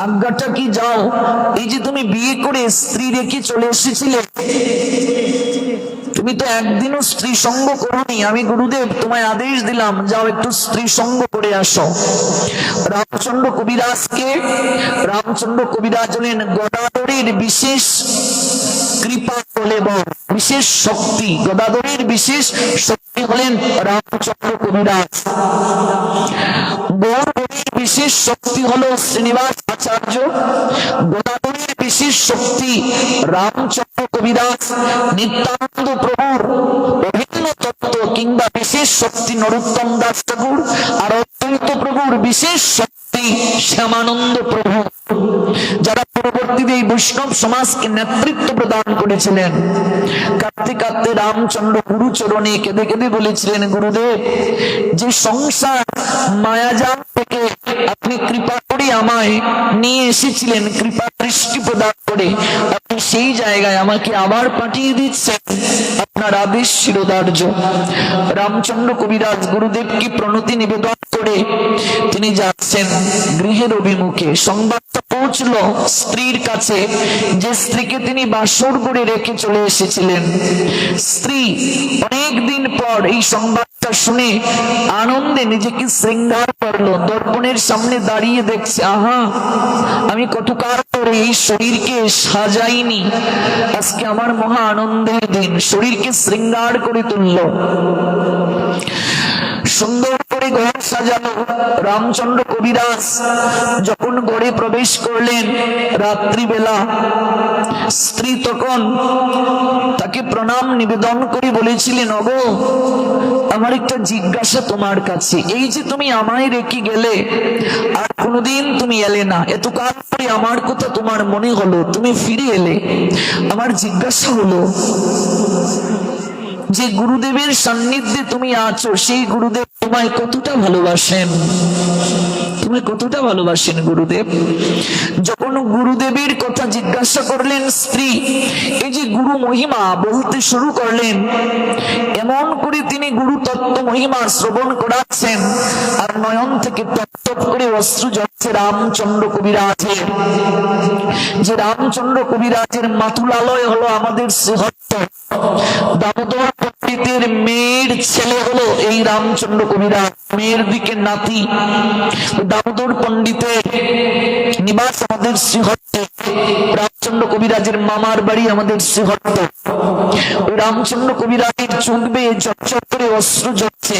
আজ্ঞাটা কি, যাও, এই যে তুমি বিয়ে করে স্ত্রী রেখে চলে এসেছিলে, তুমি তো একদিনও স্ত্রী সঙ্গ করোনি, আমি গুরুদেব তোমায় আদেশ দিলাম, যাও একটু স্ত্রী সঙ্গ করে আসো। রামচন্দ্র কবিরাজ হলেন গদাধরের বিশেষ কৃপা বলে, বিশেষ শক্তি, গদাধরের বিশেষ শক্তি হলেন রামচন্দ্র কবিরাজ। গৌরবের বিশেষ শক্তি হলো শ্রীনিবাস আচার্য, গদাধরের বিশেষ শক্তি রামচন্দ্র কবিরাজ, নিত্যানন্দ প্রভুর অভিন্ন তত্ত্ব কিংবা বিশেষ শক্তি নরোত্তম দাস ঠাকুর, আর অদ্বৈত প্রভুর বিশেষ শক্তি শ্যামানন্দ প্রভু, যারা পরবর্তীতে এই বৈষ্ণব সমাজকে নেতৃত্ব প্রদান করেছিলেন। কাঁদতে কাঁদতে রামচন্দ্র গুরুচরণে কেঁদে কেঁদে বলেছিলেন, গুরুদেব, যে সংসার মায়াজাল থেকে আপনি কৃপা করে আমায় নিয়ে এসেছিলেন, কৃপা দৃষ্টি প্রদান করে আপনি সেই জায়গায় আমাকে আবার পাঠিয়ে দিচ্ছেন, আপনার আদেশ শিরোধার্য। রামচন্দ্র কবিরাজ গুরুদেবকে প্রণতি নিবেদন করে তিনি যাচ্ছেন গৃহের অভিমুখে। সংবাদটা পৌঁছল স্ত্রীর কাছে, যে স্ত্রীকে তিনি বাসর করে রেখে চলে এসেছিলেন। স্ত্রী অনেক দিন পর এই সংবাদটা শুনে আনন্দে নিজেকে শৃঙ্গার করলো, দর্পণের সামনে দাঁড়িয়ে দেখছে, আহা, আমি কতকাল ধরে এই শরীরকে সাজাইনি, আজকে আমার মহা আনন্দের দিন। শরীরকে শৃঙ্গার করে তুলল, সুন্দর করে ঘর সাজালো। রামচন্দ্র কবিরাজ যখন ঘরে প্রবেশ করলেন রাত্রিবেলা, স্ত্রী তখন তাকে প্রণাম নিবেদন করে বলেছিলেন, ওগো, আমার একটা জিজ্ঞাসা তোমার কাছে, এই যে তুমি আমায় রেখে গেলে আর কোনোদিন তুমি এলে না, এতকাল পরে আমার কথা তোমার মনে হলো, তুমি ফিরে এলে, আমার জিজ্ঞাসা হলো যে গুরুদেবের সান্নিধ্যে তুমি আছো, সেই গুরুদেব তোমায় কতটা ভালোবাসেন, তোমায় কতটা ভালোবাসেন গুরুদেব? যখন গুরুদেবের কথা জিজ্ঞাসা করলেন স্ত্রী, এই যে গুরু মহিমা বলতে শুরু করলেন, এমন করে তিনি গুরু তত্ত্ব মহিমা শ্রবণ করাচ্ছেন, আর নয়ন থেকে টপ টপ করে অশ্রু ঝরছে রামচন্দ্র কবিরাজের। যে রামচন্দ্র কবিরাজের মাতুলালয় হলো আমাদের শ্রীহট্ট, দামোদর পণ্ডিতের মেয়ের ছেলে হলো এই রামচন্দ্র কবিরাজ, মেয়ের দিকে নাতি। দামোদর পণ্ডিতের নিবাস আমাদের শ্রীহট্টে, রামচন্দ্র কবিরাজের মামার বাড়ি আমাদের শ্রীহট্ট। ওই রামচন্দ্র কবিরাজের চোখ বেয়ে ঝরঝর করে অশ্রু ঝরছে,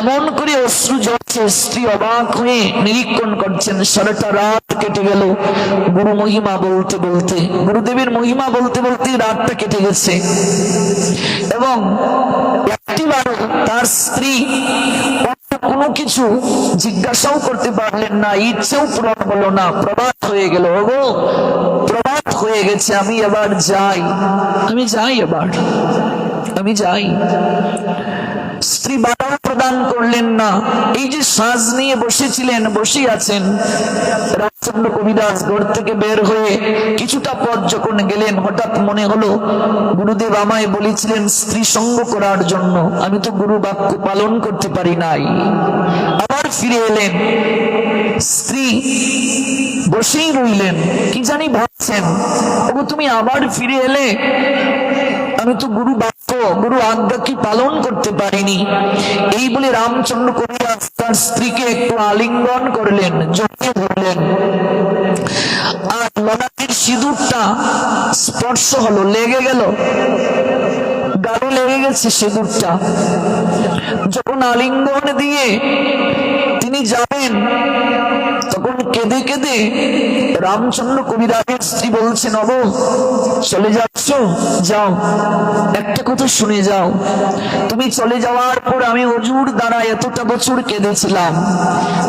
এমন করে অশ্রু ঝরছে, স্ত্রী অবাক হয়ে নিরীক্ষণ করছেন। সারাটা রাত কেটে গেল গুরু মহিমা বলতে বলতে, গুরুদেবের মহিমা বলতে বলতে রাতটা কেটে গেছে, এবং একটিবারও তার স্ত্রী কোনো কিছু জিজ্ঞাসাও করতে পারলেন না, ইচ্ছেও পূরণ হলো না। প্রভাত হয়ে গেল, ওগো, প্রভাত হয়ে গেছে, আমি এবার যাই, আমি যাই, এবার আমি যাই। স্ত্রী বাধা প্রদান করলেন না। এই যে সাজ নিয়ে বসেছিলেন, বসে আছেন, রামচন্দ্র কবিরাজ ঘর থেকে বের হয়ে কিছুটা পথ যখন গেলেন, হঠাৎ মনে হলো গুরুদেব আমায় বলেছিলেন স্ত্রী সঙ্গ করার জন্য, আমি তো গুরু বাক্য পালন করতে পারি নাই। আবার ফিরে এলেন, স্ত্রী বসেই রইলেন, কি জানি ভাবছেন, ওগো তুমি আবার ফিরে এলে, আমি তো গুরু বাক্য, গুরু আজ্ঞা কি পালন করতে পারিনি। এই বলে রামচন্দ্র কবিরাজ তার স্ত্রীকে একটু আলিঙ্গন করলেন, জড়িয়ে ধরলেন, আর ললাটের সিঁদুরটা স্পর্শ হলো, লেগে গেল, গালে লেগে গেছে সিঁদুরটা। যখন আলিঙ্গন দিয়ে তিনি তিনি যাবেন, তখন কেঁদে কেঁদে রামচন্দ্র কবিরাজের স্ত্রী বলছেন, অব চলে যাচ্ছ, যাও, একটা কথা শুনে যাও, তুমি চলে যাওয়ার পর আমি অজুর দ্বারা এতটা বছর কেঁদেছিলাম,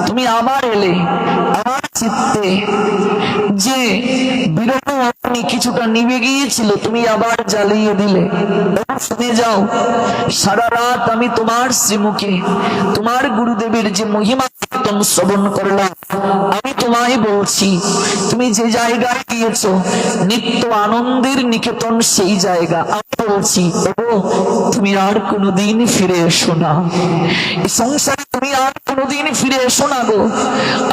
তুমি আবার এলে, আমার চিত্তে যে বিরহ অগ্নি কিছুটা নিভে গিয়েছিল তুমি আবার জ্বালিয়ে দিলে। শুনে যাও, সারা রাত আমি তোমার শ্রীমুখে তোমার গুরুদেবের যে মহিমা কীর্তন শ্রবণ করলাম, আমি তোমায় বলছি, তুমি যে জায়গায় গিয়েছ নিত্য আনন্দের নিকেতন, সেই জায়গা আমি বলছি, তুমি আর কোনোদিন ফিরে এসো না, এই সংসারে তুমি আর কোনোদিন ফিরে এসো না গো।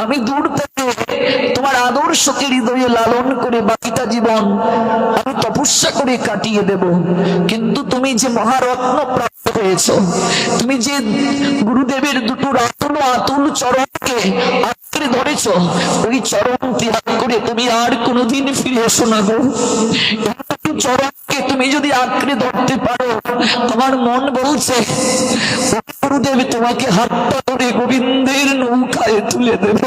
আমি দূর থেকে তোমার আদর্শকে হৃদয়ে লালন করে বাকিটা জীবন আমি তপস্যা করে কাটিয়ে দেব, কিন্তু তুমি যে মহারত্ন প্রাপ্ত হয়েছ, তুমি যে গুরুদেবের দুটো আতুল আতুল চরণকে আঁকড়ে ধরেছ, ওই চরণ ত্যাগ করে তুমি আর কোনোদিন ফিরে এসো না গো। চরণকে তুমি যদি আঁকড়ে ধরতে পারো, আমার মন বলছে গুরুদেব তোমাকে হাতটা ধরে গোবিন্দের নৌকায় তুলে দেবে,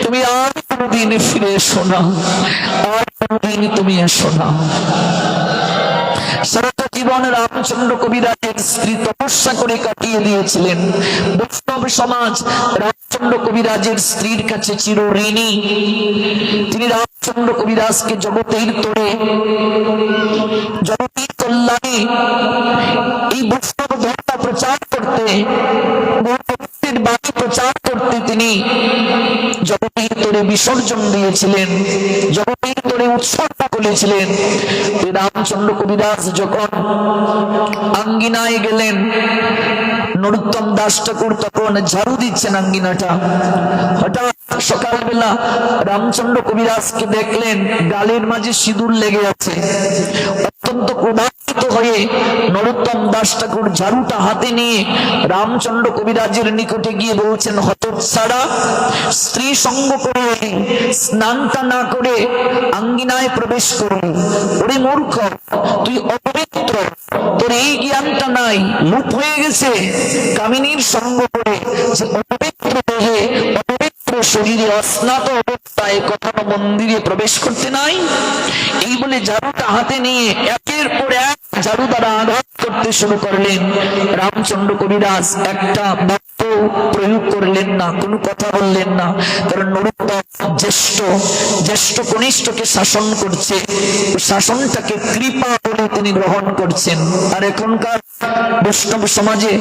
তুমি আর কোনোদিন ফিরে এসো না, আর কোনোদিন তুমি এসো না। সারাটা জীবন রামচন্দ্র কবিরাজের স্ত্রী তপস্যা করে কাটিয়ে দিয়েছিলেন। বৈষ্ণব সমাজ রামচন্দ্র কবিরাজের স্ত্রীর কাছে চিরঋণী। তিনি রামচন্দ্র কবিরাজকে জগতের তোড়ে, জগতের কল্যাণে এই বৈষ্ণব ধর্ম প্রচার করতে, বাণী প্রচার করতে তিনি জগতের তোড়ে বিসর্জন দিয়েছিলেন, জগতের তোড়ে উৎসর্গ করেছিলেন। রামচন্দ্র কবিরাজ যখন আঙ্গিনায় গেলেন, নরোত্তম দাস ঠাকুর তখন ঝাড়ু দিচ্ছেন আঙ্গিনাটা। হঠাৎ সকালবেলা রামচন্দ্র কবিরাজকে দেখলেন গালের মাঝে সিঁদুর লেগে আছে। অত্যন্ত ক্রোধান্বিত হয়ে নরোত্তম দাস ঠাকুর ঝাড়ুটা হাতে নিয়ে রামচন্দ্র কবিরাজের নিকটে গিয়ে বলছেন, হতচ্ছাড়া, স্ত্রী সঙ্গ করে স্নানটা না করে আঙ্গিনায় প্রবেশ করুন। ওরে মূর্খ, তুই অপবিত্র, তোর এই জ্ঞানটা নাই, লুপ হয়ে গেছে কামিনীর সঙ্গ করে, যে অপবিত্র দেহে অপবিত্র শরীরে অস্নাত অবস্থায় কখনো মন্দিরে প্রবেশ করতে নাই। এই বলে ঝাড়ুটা হাতে নিয়ে একের পর এক ঝাড়ু দ্বারা আঘাত করতে শুরু করলেন। রামচন্দ্র কবিরাজ একটা বাক্য প্রয়োগ করলেন না, কোনো কথা বললেন না, কারণ নরোত্তম জ্যেষ্ঠ কনিষ্ঠকে শাসন করছে, শাসনটাকে কৃপা বলে তিনি গ্রহণ করছেন। আর এখনকার বৈষ্ণব সমাজে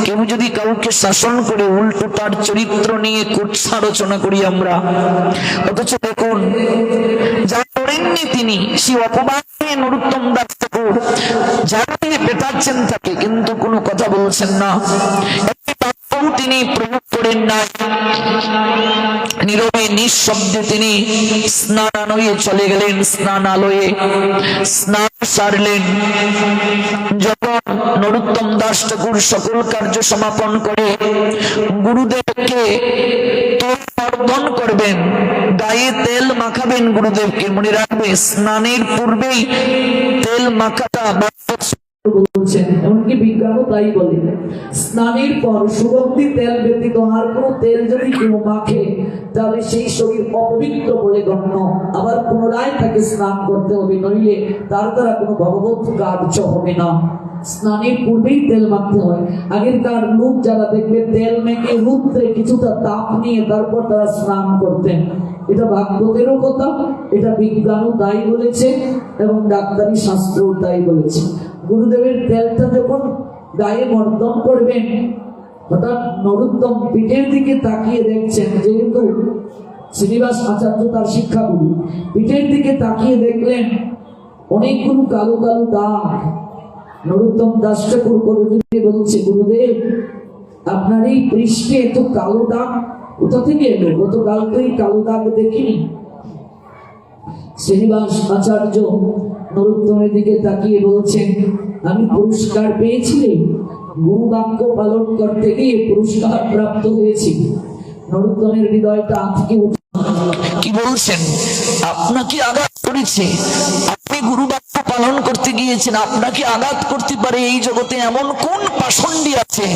কেউ যদি কাউকে শাসন করে, উল্টো তার চরিত্র নিয়ে কুৎসা রচনা করি আমরা। অথচ দেখুন, যা করেননি তিনি, সেই অপবাদ নিয়ে নরোত্তম দাস ঠাকুর যারা তিনি পেটাচ্ছেন তাকে, কিন্তু কোনো কথা বলছেন না, একটি বাক্যও তিনি প্রয়োগ করেন না। নীরবে নিঃশব্দে তিনি স্নানালয়ে চলে গেলেন। স্নানালয়ে স্নান সারলেন। যখন নরোত্তম দাস ঠাকুর সকল কার্য সমাপন করে গুরুদেবকে তর্পণ করবেন, গায়ে তেল মাখাবেন গুরুদেবকে। মনে রাখবে, স্নানের পূর্বেই তেল মাখাটা বলছেন, এমনকি বিজ্ঞানও তাই বলে, স্নানের পর সুগন্ধি তেল ব্যতীত আর কোনো তেল যদি কেউ মাখে তাহলে সেই শরীর অপবিত্র বলে গণ্য। আবার পুনরায় তাকে স্নান করতে হবে, নইলে তার দ্বারা কোনো ভগবত কার্য হবে না। স্নানের পূর্বেই তেল মাখতে হয়। আগেরকার লোক যারা দেখবে তেল মেখে রুদ্রে কিছুটা তাপ নিয়ে তারপর তারা স্নান করতেন। এটা ভাগবতেরও কথা, এটা বিজ্ঞানও তাই বলেছে এবং ডাক্তারি শাস্ত্রও তাই বলেছে। গুরুদেবের তেলটা যখন গায়ে মর্দন করবেন, হঠাৎ নরোত্তম পিঠের দিকে তাকিয়ে দেখছেন, যেহেতু শ্রীনিবাস আচার্য তার শিক্ষাগুরু, পিঠের দিকে তাকিয়ে দেখলেন অনেকগুলো কালো কালো দাগ। নরোত্তম দাস ঠাকুর করজোড়ে বলছে, গুরুদেব, আপনার এই পৃষ্ঠে এত কালো দাগ কোথা থেকে এলো? গতকাল তো এই কালো দাগ দেখিনি। শ্রীনিবাস আচার্য নরোত্তমের দিকে তাকিয়ে বলছেন, আমি পুরস্কার পেয়েছি, গুরু বাক্য পালন করতে গিয়ে পুরস্কার প্রাপ্ত হয়েছি। নরোত্তমের হৃদয়টা আঁতকে উঠে কি বলছেন? আপনাকে আঘাত করেছে, আপনি গুরু বাক্য পালন করতে গিয়েছেন, আপনাকে আঘাত করতে পারে এই জগতে এমন কোন পাষণ্ডী আছে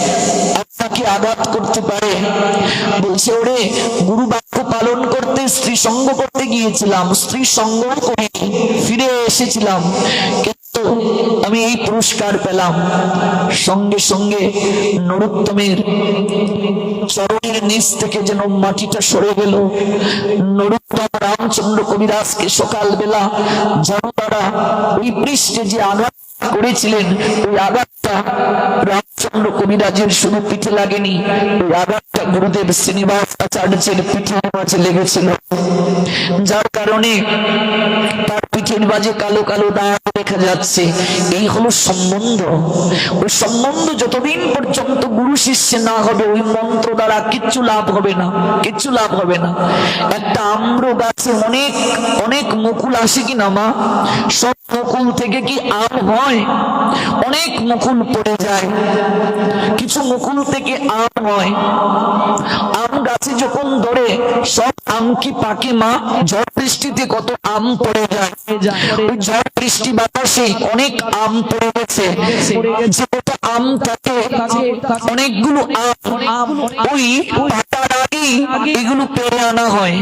আপনাকে আঘাত করতে পারে? বলছে, ওরে গুরু বাক্য পালন করতে স্ত্রী সঙ্গ করতে গিয়েছিলাম, স্ত্রী সঙ্গ করে ফিরে এসেছিলাম, কিন্তু আমি এই পুরস্কার পেলাম। সঙ্গে সঙ্গে নরোত্তমের চরণের নিচ থেকে যেন মাটিটা সরে গেল। নরোত্তম রামচন্দ্র কবিরাজকে সকালবেলা জানো তারা ওই পৃষ্ঠে যে আঘাত করেছিলেন, ওই আঘাতটা রামচন্দ্র কবিরাজের শুধু পিঠে লাগেনি, ওই আঘাতটা গুরুদেব শ্রীনিবাস আচার্যের পিঠের মাঝে লেগেছিল, যার কারণে তার পিঠের মাঝে কালো কালো দাগ দেখা যাচ্ছে। এই হলো সম্বন্ধ। ওই সম্বন্ধ যতদিন পর্যন্ত গুরু শিষ্য না হবে, ওই মন্ত্র দ্বারা কিচ্ছু লাভ হবে না, কিচ্ছু লাভ হবে না। একটা আম্র গাছে অনেক অনেক মুকুল আসে কিনা মা? সব মুকুল থেকে কি আম হয়? অনেক মুকুল পড়ে যায়, কিছু মুকুল থেকে আম হয়। আম গাছে যখন ধরে সব আম কি পাকে মা? ঝড় বৃষ্টিতে কত আম পড়ে যায়, ওই ঝড় বৃষ্টি বাতাসে অনেক আম পড়ে গেছে, যেটা আম থাকে অনেকগুলো আম, ওই পাতার আগেই এগুলো পেরে আনা হয়,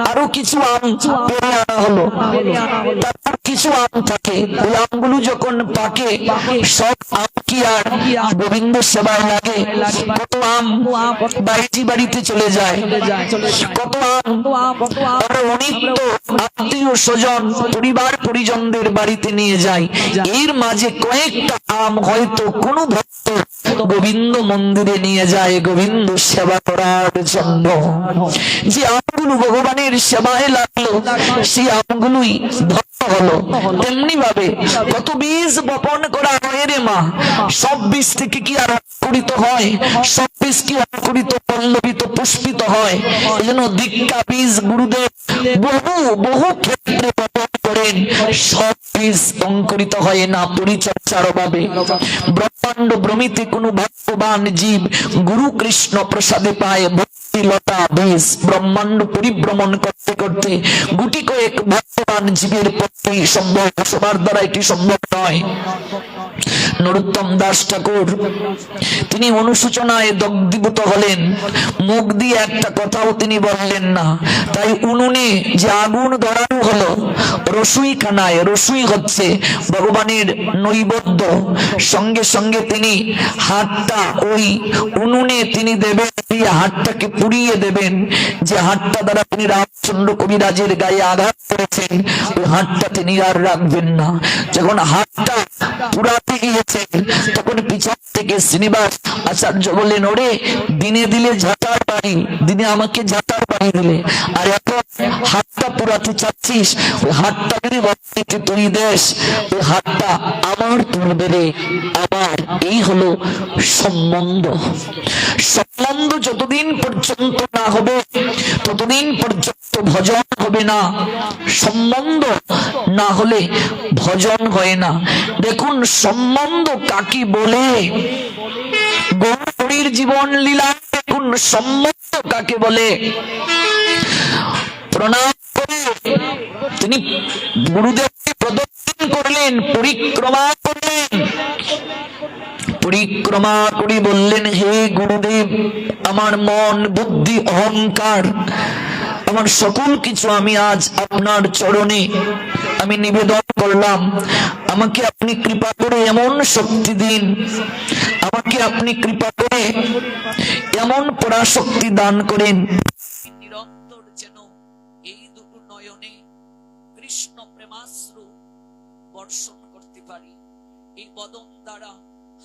আরো কিছু আম পেরে আনা হলো, তারপর কিছু আম থাকে, ওই আমগুলো যখন পাকে সব আম কি আর গোবিন্দ সেবায় লাগে? কত আম বাড়িতে বাড়িতে চলে যায়, কত আম আমরা অনিত্য আত্মীয় স্বজন পরিবার পরিজনদের বাড়িতে নিয়ে যায়। এর মাঝে কয়েকটা আম হয়তো কোনো ভক্ত গোবিন্দ মন্দিরে নিয়ে যায় গোবিন্দ সেবা করার জন্য। যে আমগুলো ভগবানের সেবায় লাগলো, সেই আমগুলোই ধন্য হলো। তেমনি ভাবে কত বীজ বপন করা হয় রে মা, সব বীজ থেকে কি আর অঙ্কুরিত হয়? সব বীজ কি অঙ্কুরিত পল্লবিত পুষ্পিত হয়? এই জন্য দীক্ষা বীজ গুরুদেব বহু বহু ক্ষেত্রে বপন করেন, সব বীজ অঙ্কুরিত হয় না পরিচর্যার অভাবে। ব্রহ্মাণ্ড ভ্রমিতে কোনো ভগবান জীব গুরু কৃষ্ণ প্রসাদে পায় লতা বীজ। ব্রহ্মাণ্ড পরিভ্রমণ করতে করতে গুটি কয়েক ভগবান জীবের পক্ষে সম্ভব, সবার দ্বারা এটি সম্ভব নয়। নরোত্তম দাস ঠাকুর তিনি অনুশোচনায় দগ্ধীভূত হলেন, মুখ দিয়ে একটা কথাও তিনি বললেন না। তাই উনুনে যে আগুন ধরানো হলো, রসুই খানায় রসুই হচ্ছে ভগবানের নৈবেদ্য, সঙ্গে সঙ্গে তিনি হাতটা ওই উনুনে তিনি দেবেন, দিয়ে হাতটাকে পুড়িয়ে দেবেন। যে হাতটা দ্বারা তিনি রামচন্দ্র কবিরাজের গায়ে আঘাত করেছেন, ওই হাতটা তিনি আর রাখবেন না। যখন হাতটা পুরাতে গিয়েছেন, তখন পিছন থেকে শ্রীনিবাস আচার্য বললেন, ওরে দিনে দিলে ঝাঁটার বাড়ি, দিনে আমাকে ঝাঁটার বাড়ি দিলে, আর এখন হাতটা পুরাতে চাচ্ছিস, ওই হাতটা যদি ভক্তিতে তুই দেশ, ওই হাতটা আমার তুলবে রে, আমার। এই হলো সম্বন্ধ। সম্বন্ধ যতদিন পর্যন্ত না হবে, ততদিন পর্যন্ত ভজন হবে না। সম্বন্ধ না হলে ভজন হয় না। দেখুন সম্বন্ধ কাকে বলে, গৌরীর জীবন লীলা দেখুন সম্বন্ধ কাকে বলে। প্রণাম করে তিনি গুরুদেবকে প্রদক্ষিণ করলেন, পরিক্রমা করলেন, পরিক্রমা করে বললেন, হে গুরুদেব, আমার মন বুদ্ধি অহংকার আমার সকল কিছু আমি আজ আপনার চরণে আমি নিবেদন করলাম। আমাকে আপনি কৃপা করে এমন শক্তি দিন, আমাকে আপনি কৃপা করে এমন পরাশক্তি দান করেন, নিরন্তর যেন এই দুটো নয়নে কৃষ্ণ প্রেমাশ্রু বর্ষণ করতে পারি। এই বদন দ্বারা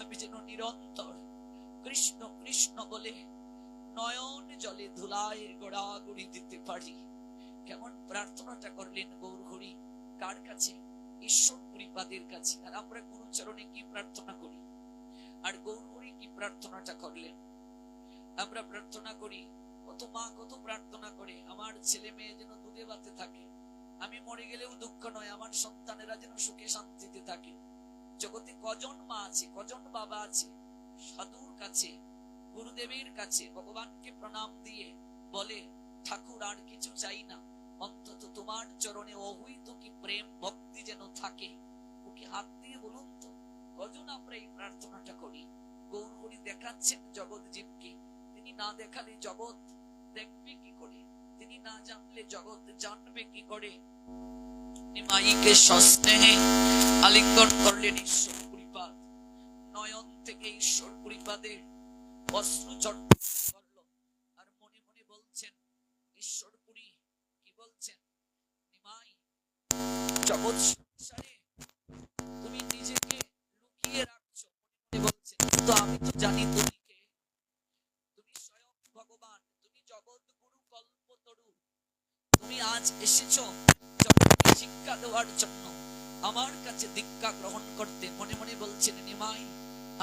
আমি যেন নিরন্তর কৃষ্ণ কৃষ্ণ বলে নয়ন জলে ধুলায় গড়াগড়ি দিতে পারি। কেমন প্রার্থনাটা করলেন গৌরহরি? কার কাছে? ঈশ্বর পরিপাদের কাছে। আর আমরা গুরুচরণে কি প্রার্থনা করি? আর গৌরহরি কি প্রার্থনাটা করলেন? আমরা প্রার্থনা করি, কত মা কত প্রার্থনা করে, আমার ছেলে মেয়ে যেন দুধে ভাতে থাকে, আমি মরে গেলেও দুঃখ নয়, আমার সন্তানেরা যেন সুখে শান্তিতে থাকে। জগতে কজন মা আছে, কজন বাবা আছে, সাধুর কাছে গুরুদেবের কাছে ভগবানকে প্রণাম দিয়ে বলে, ঠাকুর আর কিছু চাই না, অন্তত তোমার চরণে অহৈত কি প্রেম ভক্তি যেন থাকে। ওকে হাত দিয়ে বলুন তো, কজন আমরা এই প্রার্থনাটা করি? গৌর হরি দেখাচ্ছেন জগৎ জীবকে, তিনি না দেখালে জগৎ দেখবে কি করে? তিনি না জানলে জগৎ জানবে কি করে? নিমাইকে সস্নেহে আলিঙ্গন করলেন ঈশ্বর পুরীপাদ, নয়ন থেকে ঈশ্বর পুরীপাদের অশ্রু ঝরতে করলো, আর মনে মনে বলছেন ঈশ্বর পুরী কি বলছেন, নিমাই জগৎ সংসারে তুমি নিজেকে লুকিয়ে রাখছো। মনে মনে বলছেন, তো আমি তো জানি তুমি কে, তুমি স্বয়ং ভগবান, তুমি জগৎ গুরু কল্পতরু, তুমি আজ এসেছো জগৎকে শিক্ষা দেওয়ার জন্য, আমার কাছে দীক্ষা গ্রহণ করতে। মনে মনে বলছেন, নিমাই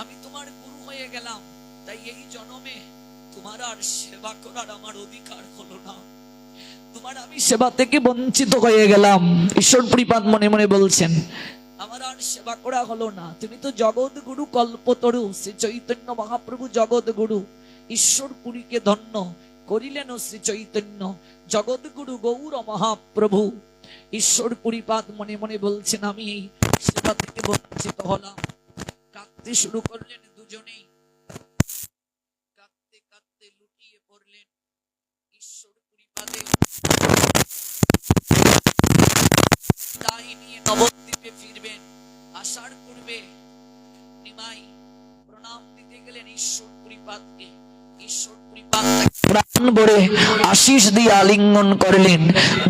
আমি তোমার গুরু হয়ে গেলাম, তাই এই জন্মে তোমার আর সেবা করার আমার অধিকার হলো না, তোমার আমি সেবা থেকে বঞ্চিত হয়ে গেলাম। ঈশ্বর পুরীপাদ মনে মনে বলছেন, আমার আর সেবা করা হলো না, তুমি তো জগৎ গুরু কল্পতরু, শ্রী চৈতন্য মহাপ্রভু জগৎ গুরু। ঈশ্বর পুরীকে ধন্য করিলেন শ্রী চৈতন্য জগৎ গুরু গৌর মহাপ্রভু। ঈশ্বর পুরীপাদ মনে মনে বলছেন, আমি এই সেবা থেকে বঞ্চিত হলাম। কাঁদতে শুরু করলেন দুজনেই, কাঁদতে কাঁদতে লুটিয়ে পড়লেন ঈশ্বর পুরীপাদে। তাই নিয়ে নবদ্বীপে ফিরবেন, আসার পূর্বে নিমাই প্রণাম দিতে গেলেন ঈশ্বর পুরীপাদকে। ঈশ্বর পুরীপাদ প্রাণ ভরে আশীষ দিয়ে আলিঙ্গন করলেন।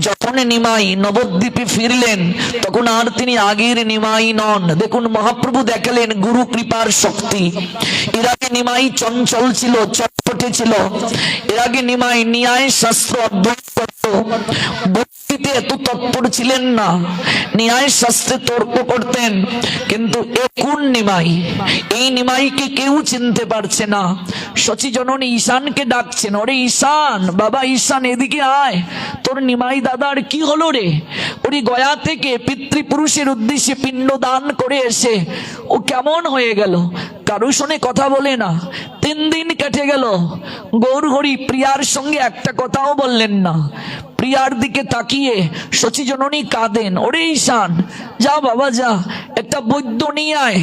যখন নিমাই নবদ্বীপে ফিরলেন, তখন আর তিনি আগের নিমাই নন। দেখুন, মহাপ্রভু দেখালেন গুরু কৃপার শক্তি। এর আগে নিমাই চঞ্চল ছিল, চটপটে ছিল। এর আগে নিমাই ন্যায় শাস্ত্র অধ্যয়ন করত, ভক্তিতে এত তৎপর ছিলেন না, ন্যায় শাস্ত্রে তর্ক করতেন। কিন্তু এখন নিমাই, এই নিমাইকে কেউ চিনতে পারছে না। শচী জননী ঈশানকে ডাকছেন, ওরে ঈশান, বাবা ঈশান এদিকে আয়, তোর নিমাই দাদার কি হলো রে? ওরে গয়া থেকে পিতৃপুরুষের উদ্দেশ্যে পিণ্ড দান করে এসে ও কেমন হয়ে গেল, কারো সঙ্গে কথা বলে না। 3 দিন কেটে গেল, গৌর হরি প্রিয়ার সঙ্গে একটা কথাও বললেন না। প্রিয়ার দিকে তাকিয়ে শচী জননী কাঁদেন, ওরে ঈশান যা বাবা যা, একটা বৈদ্য নিয়ে আয়,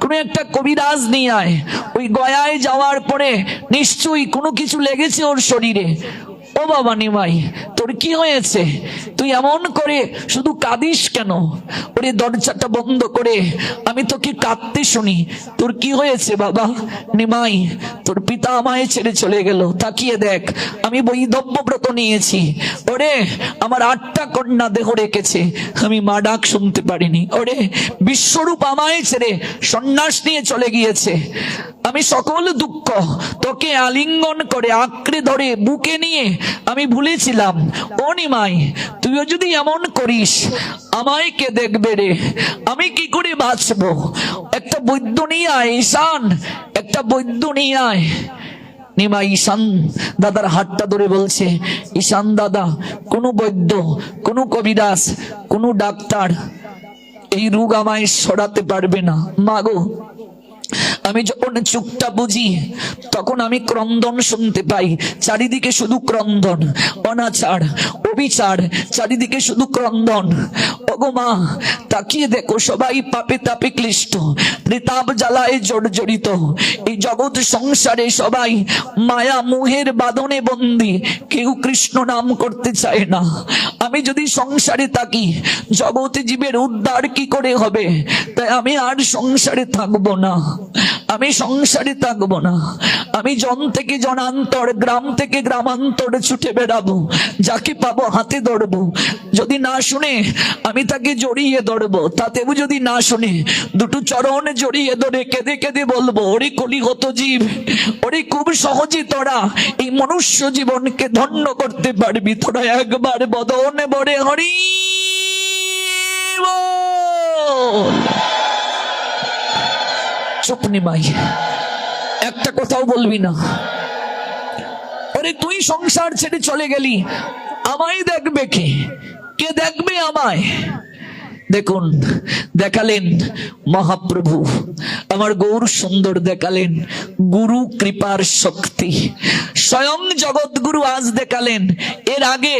কোনো একটা কবিরাজ নিয়ে আয়। ওই গয়ায় যাওয়ার পরে নিশ্চয়ই কোনো কিছু লেগেছে ওর শরীরে। ও বাবা নিমাই, তোর কি হয়েছে? তুই এমন করে শুধু কাঁদিস কেন? ওরে দরজাটা বন্ধ করে আমি তোকে কাঁদতে শুনি। তোর কি হয়েছে বাবা? নিমাই, তোর পিতা আমায় ছেড়ে চলে গেল, তাকিয়ে দেখ আমি বৈধব্য ব্রত নিয়েছি। ওরে আমার 8টা কন্যা দেহ রেখেছে, আমি মা ডাক শুনতে পারিনি। ওরে বিশ্বরূপ আমায় ছেড়ে সন্ন্যাস নিয়ে চলে গিয়েছে। আমি সকল দুঃখ তোকে আলিঙ্গন করে আঁকড়ে ধরে বুকে নিয়ে আমি ভুলেছিলাম। ও নিমাই, তুইও যদি এমন করিস আমায় কে দেখবে রে? আমি কি করে বাঁচবো? একটা বৈদ্য নিয়ে আয় ঈশান, একটা বৈদ্য নিয়ে আয়। নিমাই ঈশান দাদার হাতটা ধরে বলছে, ঈশান দাদা, কোনো বৈদ্য, কোনো কবিরাজ, কোনো ডাক্তার এই রোগ আমায় সরাতে পারবে না। মাগো, আমি যখন চুপটা বুঝি তখন আমি ক্রন্দন শুনতে পাই, চারিদিকে শুধু ক্রন্দন, অনাচার অবিচার, চারিদিকে শুধু ক্রন্দন। ওগো মা, তাকিয়ে দেখো সবাই পাপে তাপে ক্লিষ্ট, ঋতাব জ্বালায় জর্জরিত। এই জগৎ সংসারে সবাই মায়া মোহের বাঁধনে বন্দী, কেউ কৃষ্ণ নাম করতে চায় না। আমি যদি সংসারে থাকি, জগতে জীবের উদ্ধার কি করে হবে? তাই আমি আর সংসারে থাকবো না, আমি সংসারে থাকবো না। আমি জন থেকে জনান্তর, গ্রাম থেকে গ্রামান্তর ছুটে বেড়াবো, যাকে পাবো হাতে ধরবো। যদি না শুনে আমি তাকে জড়িয়ে ধরবো, তাতেও যদি না শুনে দুটো চরণ জড়িয়ে ধরে কেঁদে কেঁদে বলবো, ওরে কলিগত জীব, ওরে খুব সহজে তোরা এই মনুষ্য জীবনকে ধন্য করতে পারবি। তোরা একবার বদনে বরে হরি বল। চুপ নিমাই, একটা কথাও বলবি না। ওরে তুই সংসার ছেড়ে চলে গেলি, আমায় দেখবে কে? কে দেখবে আমায়? দেখুন দেখালেন মহাপ্রভু আমার গৌর সুন্দর, দেখালেন গুরু কৃপার শক্তি, স্বয়ং জগৎগুরু আজ দেখালেন। এর আগে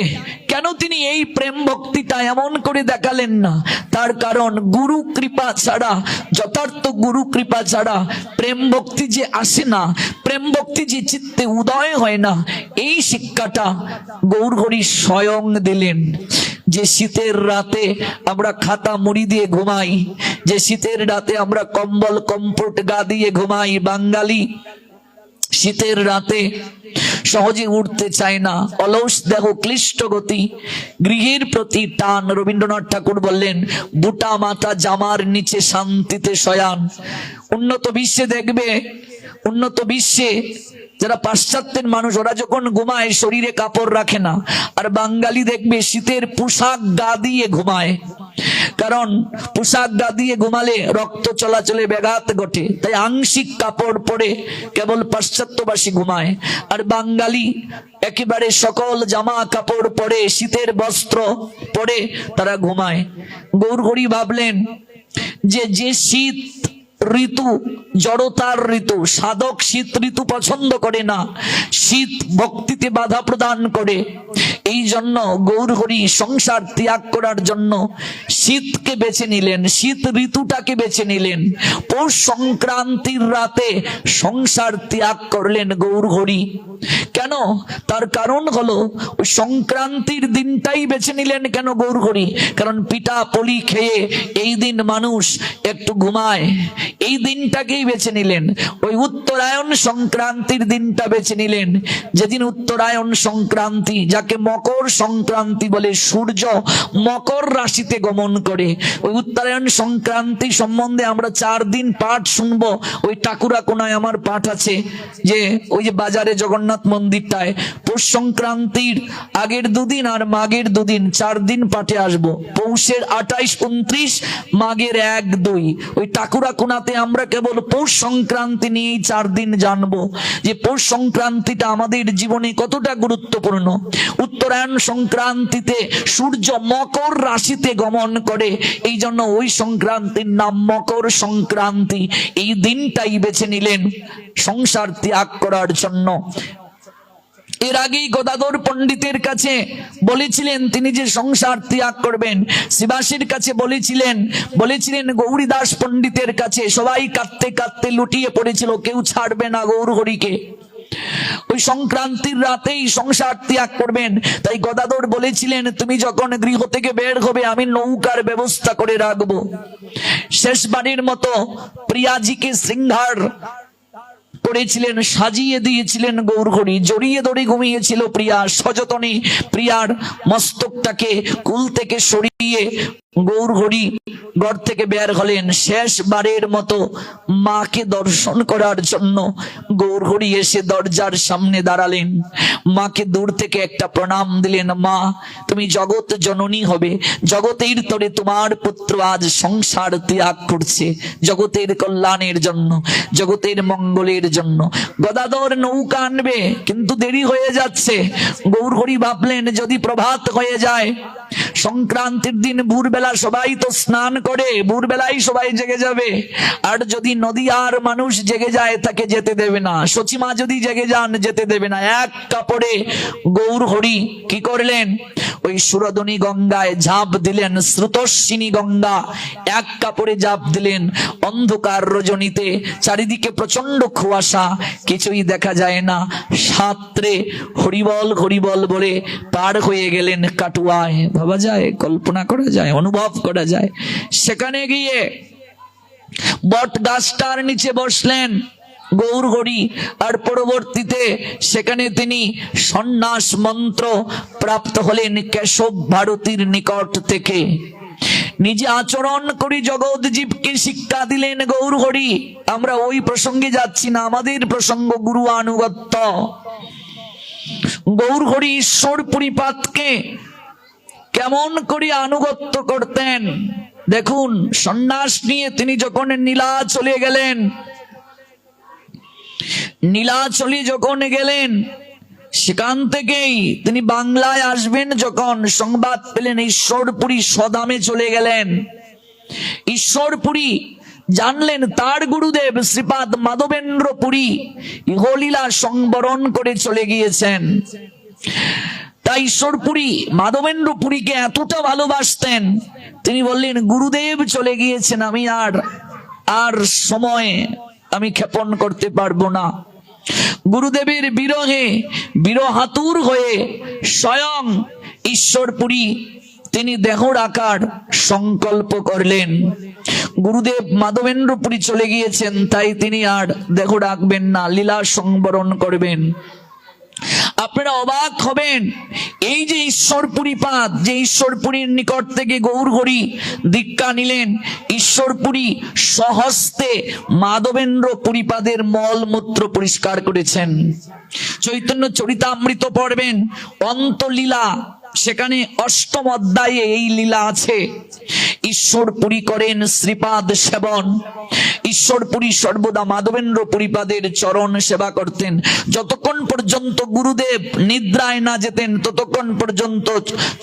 কেন তিনি এই প্রেম ভক্তিটা এমন করে দেখালেন না? তার কারণ গুরু কৃপা ছাড়া, যথার্থ গুরু কৃপা ছাড়া প্রেম ভক্তি যে আসে না, প্রেম ভক্তি যে চিত্তে উদয় হয় না, এই শিক্ষাটা গৌর হরি স্বয়ং দিলেন। যে শীতের রাতে আমরা খাতা মুড়ি দিয়ে ঘুমাই, যে শীতের রাতে আমরা কম্বল কম্পট গা দিয়ে ঘুমাই, বাঙালি শীতের রাতে সহজে উঠতে চায় না, অলস দেহ, ক্লিষ্ট গতি, গৃহের প্রতি টান। রবীন্দ্রনাথ ঠাকুর বললেন, বুটা মাথা জামার নিচে শান্তিতে শয়ান। উন্নত বিশ্বে দেখবে, উন্নত বিশ্বে যারা পাশ্চাত্যের মানুষ, ওরা যখন ঘুমায় শরীরে কাপড় রাখে না, আর বাঙালি দেখবে শীতের পোশাক গা দিয়ে ঘুমায়। কারণ পোশাক গা দিয়ে ঘুমালে রক্ত চলাচলে ব্যাঘাত ঘটে, তাই আংশিক কাপড় পরে কেবল পাশ্চাত্যবাসী ঘুমায়। আর বাঙালি একেবারে সকল জামা কাপড় পরে, শীতের বস্ত্র পরে তারা ঘুমায়। গৌর হরি ভাবলেন যে যে শীত ঋতু জড়তার ঋতু, সাধক শীত ঋতু পছন্দ করে না, শীত ভক্তিতে বাধা প্রদান করে। এই জন্য গৌর হরি সংসার ত্যাগ করার জন্য শীতকে বেছে নিলেন, শীত ঋতুটাকে বেছে নিলেন। পৌষ সংক্রান্তির রাতে সংসার ত্যাগ করলেন গৌর হরি। কেন? তার কারণ হলো ওই সংক্রান্তির দিনটাই বেছে নিলেন কেন গৌর হরি? কারণ পিঠা পলি খেয়ে এই দিন মানুষ একটু ঘুমায়, এই দিনটাকেই বেছে নিলেন। ওই উত্তরায়ণ সংক্রান্তির দিনটা বেছে নিলেন, যেদিন উত্তরায়ণ সংক্রান্তি, যাকে মকর সংক্রান্তি বলে, সূর্য মকর রাশিতে গমন করে। ওই উত্তরায়ণ সংক্রান্তি সম্বন্ধে আমরা 4 দিন পাঠ শুনবো। ওই টাকুরা কোনায় আমার পাঠ আছে, যে ওই যে বাজারে জগন্নাথ মন্দিরটায় পৌষ সংক্রান্তির আগের 2 দিন আর মাঘের 2 দিন, 4 দিন পাঠে আসবো। পৌষের 28, 29, মাঘের 1, 2। ওই টাকুরা কোনাতে আমরা কেবল পৌষ সংক্রান্তি নিয়েই 4 দিন জানবো, যে পৌষ সংক্রান্তিটা আমাদের জীবনে কতটা গুরুত্বপূর্ণ। উত্তরায়ণ সংক্রান্তিতে সূর্য মকর রাশিতে গমন করে, এই জন্য ওই সংক্রান্তির নাম মকর সংক্রান্তি। এই দিনটাই বেছে নিলেন সংসার ত্যাগ করার জন্য। এর আগেই গদাধর পণ্ডিতের কাছে বলেছিলেন তিনি যে সংসার ত্যাগ করবেন, শিবাসীর কাছে বলেছিলেন গৌরীদাস পণ্ডিতের কাছে। সবাই কাঁদতে কাঁদতে লুটিয়ে পড়েছিল, কেউ ছাড়বে না গৌর হরিকে। ওই সংক্রান্তির রাতেই সংসার ত্যাগ করবেন। তাই গদাধর বলেছিলেন, তুমি যখন গৃহ থেকে বের হবে আমি নৌকার ব্যবস্থা করে রাখবো। শেষবারের মতো প্রিয়াজিকে শৃঙ্গার করেছিলেন, সাজিয়ে দিয়েছিলেন গৌর হরি। জড়িয়ে ধরে ঘুমিয়েছিল প্রিয়া, সযতনে প্রিয়ার মস্তকটাকে কুল থেকে সরিয়ে গৌর হরি ঘর থেকে বের হলেন। শেষবারের মতো মাকে দর্শন করার জন্য গৌর হরি এসে দরজার সামনে দাঁড়ালেন। মাকে দূর থেকে একটা প্রণাম দিলেন। মা, তুমি জগৎ জননী হবে, জগতের তরে তোমার পুত্র আজ সংসার ত্যাগ করছে, জগতের কল্যাণের জন্য, জগতের মঙ্গলের জন্য। গদাধর নৌকা আনবে, কিন্তু দেরি হয়ে যাচ্ছে। গৌর হরি ভাবলেন যদি প্রভাত হয়ে যায়, সংক্রান্তির দিন ভোরবেলা সবাই তো স্নান করে, ভোরবেলায় সবাই জেগে যাবে। আর যদি নদী আর মানুষ জেগে যায় তাকে যেতে দেবে না, সচিমা যদি জেগে যান যেতে দেবে না। এক কাপড়ে গৌর হরি কি করলেন? ওই সুরধনী গঙ্গায় ঝাঁপ দিলেন, স্রোতস্বিনী গঙ্গা, এক কাপড়ে ঝাঁপ দিলেন। অন্ধকার রজনীতে চারিদিকে প্রচন্ড কুয়াশা, কিছুই দেখা যায় না। সাঁতরে হরিবল হরিবল বলে পার হয়ে গেলেন কাটুয়ায়। ভাবা যায়, কল্পনা করা যায়, অনুভব করা যায়। সেখানে গিয়ে বট গাছটার নিচে বসলেন গৌর হরি। আর পরবর্তীতে সেখানে তিনি সন্ন্যাস মন্ত্র প্রাপ্ত হলেন কেশব ভারতীর নিকট থেকে। নিজে আচরণ করে জগৎ জীবকে শিক্ষা দিলেন গৌর হরি। আমরা ওই প্রসঙ্গে যাচ্ছি না, আমাদের প্রসঙ্গ গুরু আনুগত্য। গৌর হরি ঈশ্বর পরিপাতকে কেমন করে আনুগত্য করতেন দেখুন। সন্ন্যাস নিয়ে তিনি যখন নীলাচলে গেলেন, নীলাচলে যখন গেলেন, সেখান থেকেই তিনি বাংলায় আসবেন যখন সংবাদ পেলেন, ঈশ্বরপুরী স্বধামে চলে গেলেন। ঈশ্বরপুরী জানলেন তার গুরুদেব শ্রীপাদ মাধবেন্দ্র পুরী ইহলীলা সংবরণ করে চলে গিয়েছেন। তাই ঈশ্বরপুরী মাধবেন্দ্র পুরীকে এতটা ভালোবাসতেন, তিনি বললেন গুরুদেব চলে গিয়েছেন, আমি আর সময় আমি ক্ষেপণ করতে পারবো না। গুরুদেবের বিরহে বিরহাতুর হয়ে স্বয়ং ঈশ্বরপুরী তিনি দেহ রাখার সংকল্প করলেন। গুরুদেব মাধবেন্দ্র পুরী চলে গিয়েছেন, তাই তিনি আর দেহ রাখবেন না, লীলা সংবরণ করবেন। আপনারা অবাক হবেন, এই যে ঈশ্বরপুরীপাদ, যে ঈশ্বরপুরীর নিকট থেকে গৌরহরি দীক্ষা নিলেন, ঈশ্বরপুরী স্বহস্তে মাধবেন্দ্র পুরীপাদের মলমূত্র পরিষ্কার করেছেন। চৈতন্য চরিতামৃত পড়বেন, অন্তলীলা, সেখানে ৮ম অধ্যায়ে এই লীলা আছে। ঈশ্বরপুরী করেন শ্রীপাদ সেবন। ঈশ্বরপুরী সর্বদা মাধবেন্দ্র পুরীপাদের চরণ সেবা করতেন। যতক্ষণ পর্যন্ত গুরুদেব নিদ্রায় না যেতেন ততক্ষণ পর্যন্ত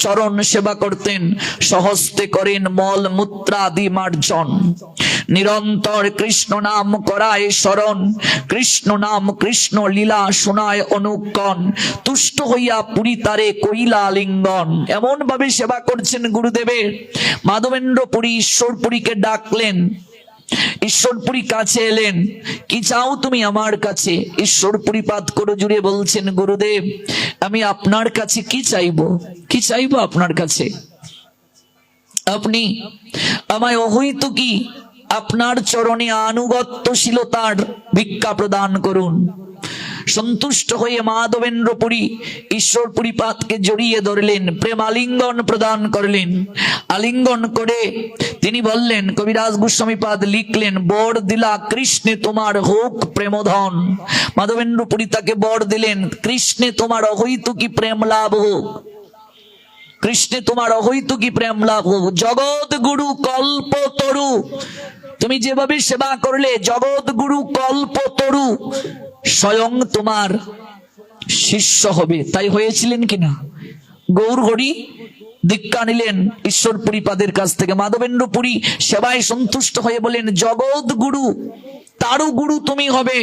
চরণ সেবা করতেন। স্বহস্তে করেন মল মূত্রাদি মার্জন। নিরন্তর কৃষ্ণ নাম করায় স্মরণ, কৃষ্ণ নাম কৃষ্ণ লীলা শোনায় অনুক্ষণ, তুষ্ট হইয়া পুরী তারে কইলা লিঙ্গন। এমন ভাবে সেবা করছেন গুরুদেবের। মাধবেন্দ্র পুরী ঈশ্বরপুরীকে ডাকলেন, ঈশ্বরপুরী কাছে এলেন, কি চাও তুমি আমার কাছে? ঈশ্বরপুরীপাদ করে জুড়ে বলছেন, গুরুদেব আমি আপনার কাছে কি চাইবো, কি চাইবো আপনার কাছে? আপনি আমায় অহৈতুকী আপনার চরণে আনুগত্যশীলতার ভিক্ষা প্রদান করুন। সন্তুষ্ট হয়ে মাধবেন্দ্র পুরী ঈশ্বরপুরীপাদকে জড়িয়ে ধরলেন, প্রেম আলিঙ্গন প্রদান করলেন। আলিঙ্গন করে তিনি বললেন, কবিরাজ গোস্বামীপাদ লিখলেন, বর দিলা কৃষ্ণে তোমার হোক প্রেমধন। মাধবেন্দ্র পুরী তাকে বর দিলেন, কৃষ্ণে তোমার অহৈতুকী প্রেম লাভ হোক, কৃষ্ণে তোমার অহৈতুকী প্রেম লাভ হোক। জগৎ গুরু কল্পতরু, তুমি যেভাবে সেবা করলে জগৎ গুরু কল্পতরু স্বয়ং তোমার শিষ্য হবে। তাই হয়েছিলেন কিনা? গৌরহরি দীক্ষা নিলেন ঈশ্বরপুরীপাদের কাছ থেকে। মাধবেন্দ্র পুরী সেবায় সন্তুষ্ট হয়ে বলেন, জগৎ গুরু তারও গুরু তুমি হবে।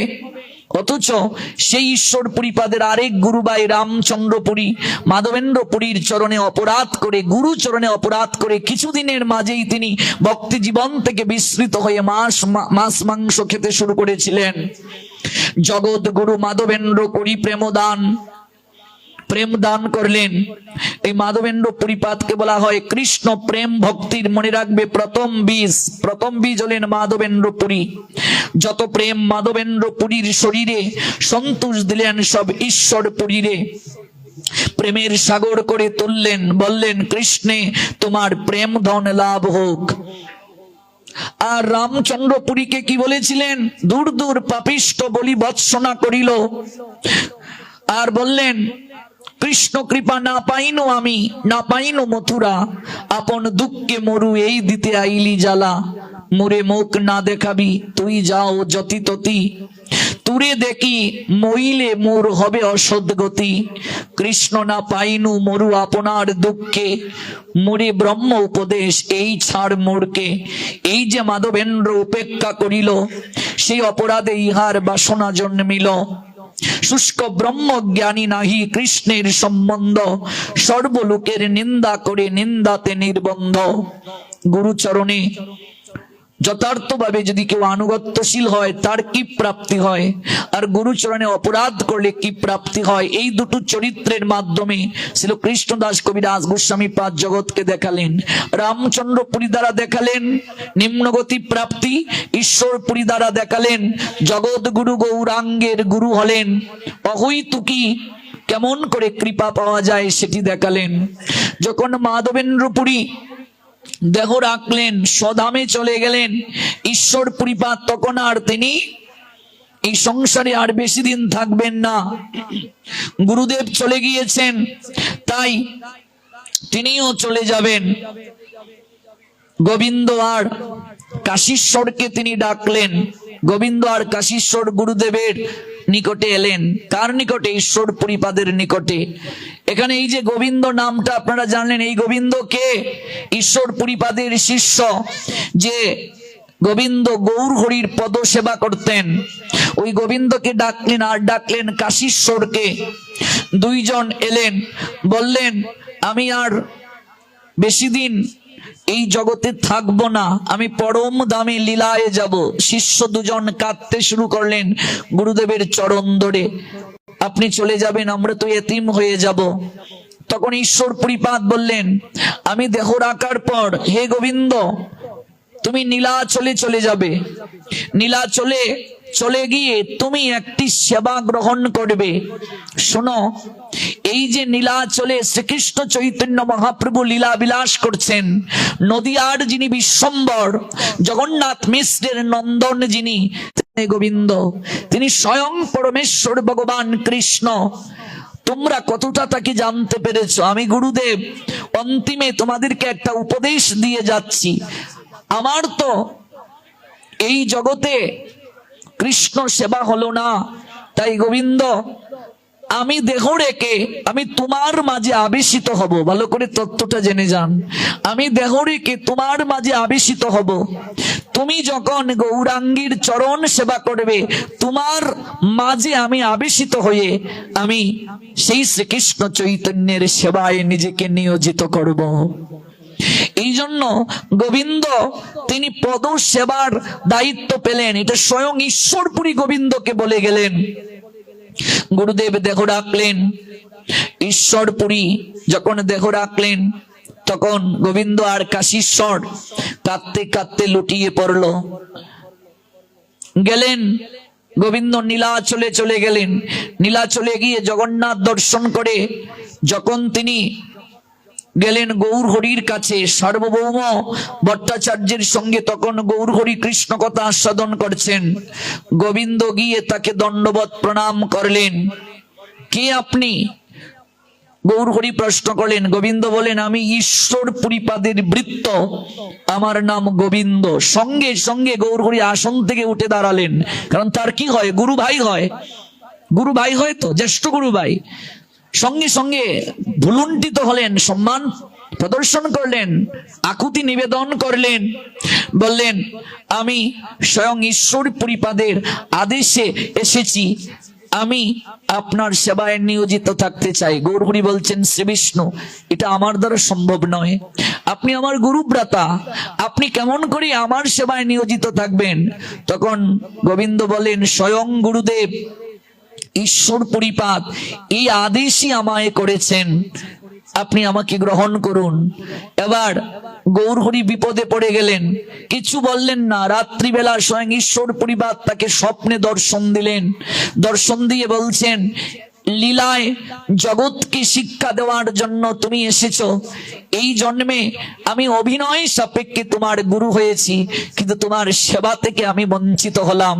অথচ সেই ঈশ্বরপুরীপাদের আরেক গুরু ভাই রামচন্দ্র পুরী মাধবেন্দ্র পুরীর চরণে অপরাধ করে, গুরু চরণে অপরাধ করে কিছুদিনের মাঝেই তিনি ভক্তি জীবন থেকে বিস্মৃত হয়ে মাছ মাংস খেতে শুরু করেছিলেন। জগৎ গুরু মাধবেন্দ্র পুরী প্রেম দান করলেন। এই মাধবেন্দ্র পুরীপাদকে বলা হয় কৃষ্ণ প্রেম ভক্তির, মনে রাখবে, প্রথম বীজ হলেন মাধবেন্দ্র পুরী। যত প্রেম মাধবেন্দ্র পুরীর শরীরে সন্তোষ দিলেন সব ঈশ্বর পুরীরে প্রেমের সাগর করে তুললেন। বললেন, কৃষ্ণে তোমার প্রেম ধন লাভ হোক। আর রামচন্দ্র পুরীকে কি বলেছিলেন? দূর দূর পাপিষ্ট বলি বৎসনা করিল। আর বললেন, কৃষ্ণ কৃপা না পাইনো আমি, না পাইনো মথুরা, আপন দুঃখে মরু এই দিতে আইলি জ্বালা। মোরে মুখ না দেখাবি তুই যাও যতি ততি, তুরে দেখি মইলে মোর হবে অসদ্গতি। কৃষ্ণ না পাইনু মরু আপনার দুঃখে, মোরে ব্রহ্ম উপদেশ এই ছাড় মোরকে। এই যে মাধবেন্দ্র উপেক্ষা করিল, সেই অপরাধে ইহার বাসনা জন্মিল। শুষ্ক ব্রহ্ম জ্ঞানী নাহি কৃষ্ণের সম্বন্ধ, সর্বলোকের নিন্দা করে নিন্দাতে নির্বন্ধ। গুরুচরণে যথার্থভাবে যদি কেউ আনুগত্যশীল হয় তার কি প্রাপ্তি হয়, আর গুরুচরণে অপরাধ করলে কি প্রাপ্তি হয়, এই দুটো চরিত্রের মাধ্যমে শ্রী কৃষ্ণদাস কবিরাজ গোস্বামীপাদ জগৎকে দেখালেন। রামচন্দ্র পুরী দ্বারা দেখালেন নিম্নগতি প্রাপ্তি, ঈশ্বর পুরী দ্বারা দেখালেন জগৎ গুরু গৌরাঙ্গের গুরু হলেন অহৈতুকী কেমন করে কৃপা পাওয়া যায় সেটি দেখালেন। যখন মাধবেন্দ্র পুরী দেহ রাখলেন, স্বধামে চলে গেলেন ঈশ্বরপুরীপাদ, তখন আর তিনি এই সংসারে আর বেশি দিন থাকবেন না। গুরুদেব চলে গিয়েছেন, তাই তিনিও চলে যাবেন। গোবিন্দ আর কাশীশ্বরকে তিনি ডাকলেন। গোবিন্দ আর কাশীশ্বর গুরুদেবের নিকটে এলেন। কার নিকটে? ঈশ্বর পরিপাদের নিকটে। এখানে এই যে গোবিন্দ নামটা আপনারা জানলেন, এই গোবিন্দ কে? ঈশ্বর পরিপাদের শিষ্য, যে গোবিন্দ গৌর হরির পদ সেবা করতেন। ওই গোবিন্দকে ডাকলেন আর ডাকলেন কাশীশ্বরকে। দুইজন এলেন, বললেন আমি আর বেশি দিন এই জগতে থাকবো না, আমি পরম দামে লীলায় যাব। শিষ্য দুজন কাঁদতে শুরু করলেন গুরুদেবের চরণ ধরে, আপনি চলে যাবেন, আমরা তো এতিম হয়ে যাব। তখন ঈশ্বর পরিপাদ বললেন, আমি দেহ রাখার পর হে গোবিন্দ তুমি নীলাচলে চলে যাবে। নীলাচলে চলে গিয়ে তুমি একটি সেবা গ্রহণ করবে। শোনো, এই যে নীলাচলে শ্রীকৃষ্ণ চৈতন্য মহাপ্রভু লীলা বিলাস করছেন, নদিয়ার যিনি বিশ্বম্বর, জগন্নাথ মিশ্রের নন্দন যিনি গোবিন্দ, তিনি স্বয়ং পরমেশ্বর ভগবান কৃষ্ণ। তোমরা কতটা তাকে জানতে পেরেছো? আমি গুরুদেব অন্তিমে তোমাদেরকে একটা উপদেশ দিয়ে যাচ্ছি। আমার তো এই জগতে কৃষ্ণ সেবা হলো না, তাই গোবিন্দ আমি দেহ রেখে আমি তোমার মাঝে আবেশিত হব। ভালো করে তত্ত্বটা জেনে যান। আমি দেহ রেখে তোমার মাঝে আবেশিত হব। তুমি যখন গৌরাঙ্গীর চরণ সেবা করবে, তোমার মাঝে আমি আবেশিত হয়ে আমি সেই শ্রীকৃষ্ণ চৈতন্যের সেবায় নিজেকে নিয়োজিত করব। এই জন্য গোবিন্দ তিনি পদ সেবার দায়িত্ব পেলেন। এটা স্বয়ং ঈশ্বরপুরী গোবিন্দকে বলে গেলেন। গুরুদেব দেহ রাখলেন। ঈশ্বরপুরী যখন দেহ রাখলেন, তখন গোবিন্দ আর কাশীশ্বর কাঁদতে কাঁদতে লুটিয়ে পড়ল। গেলেন গোবিন্দ নীলাচলে চলে গেলেন। নীলাচলে গিয়ে জগন্নাথ দর্শন করে যখন তিনি গেলেন গৌর হরির কাছে, সার্বভৌম ভট্টাচার্যের সঙ্গে তখন গৌর হরি কৃষ্ণ কথা আস্বাদন করছেন। গোবিন্দ গিয়ে তাকে দণ্ডবৎ প্রণাম করলেন। কে আপনি? গৌর হরি প্রশ্ন করলেন। গোবিন্দ বলেন, আমি ঈশ্বর পরিপাদের বৃত্ত, আমার নাম গোবিন্দ। সঙ্গে সঙ্গে গৌর হরি আসন থেকে উঠে দাঁড়ালেন। কারণ তার কি হয়? গুরু ভাই হয়। গুরু ভাই হয় তো, জ্যেষ্ঠ গুরু ভাই। সঙ্গে সঙ্গে ভুলুণ্ঠিত হলেন, সম্মান প্রদর্শন করলেন, আকুতি নিবেদন করলেন, বললেন আমি স্বয়ং ঈশ্বর পরিপাদের আদেশে এসেছি, আমি আপনার সেবায় নিয়োজিত থাকতে চাই। গৌর হরি বলছেন, শ্রী বিষ্ণু, এটা আমার দ্বারা সম্ভব নয়। আপনি আমার গুরুব্রাতা, আপনি কেমন করে আমার সেবায় নিয়োজিত থাকবেন? তখন গোবিন্দ বলেন, স্বয়ং গুরুদেব ঈশ্বর পরিপাদ এই আদেশই আমায় করেছেন, আপনি আমাকে গ্রহণ করুন। এবার গৌর হরি বিপদে পড়ে গেলেন, কিছু বললেন না। রাত্রিবেলা স্বয়ং ঈশ্বর পরিপাদ তাকে স্বপ্নে দর্শন দিলেন। দর্শন দিয়ে বলছেন, লীলায় জগৎকে শিক্ষা দেওয়ার জন্য তুমি এসেছো। এই জন্মে আমি অভিনয় সাপেক্ষে তোমার গুরু হয়েছি, কিন্তু তোমার সেবা থেকে আমি বঞ্চিত হলাম।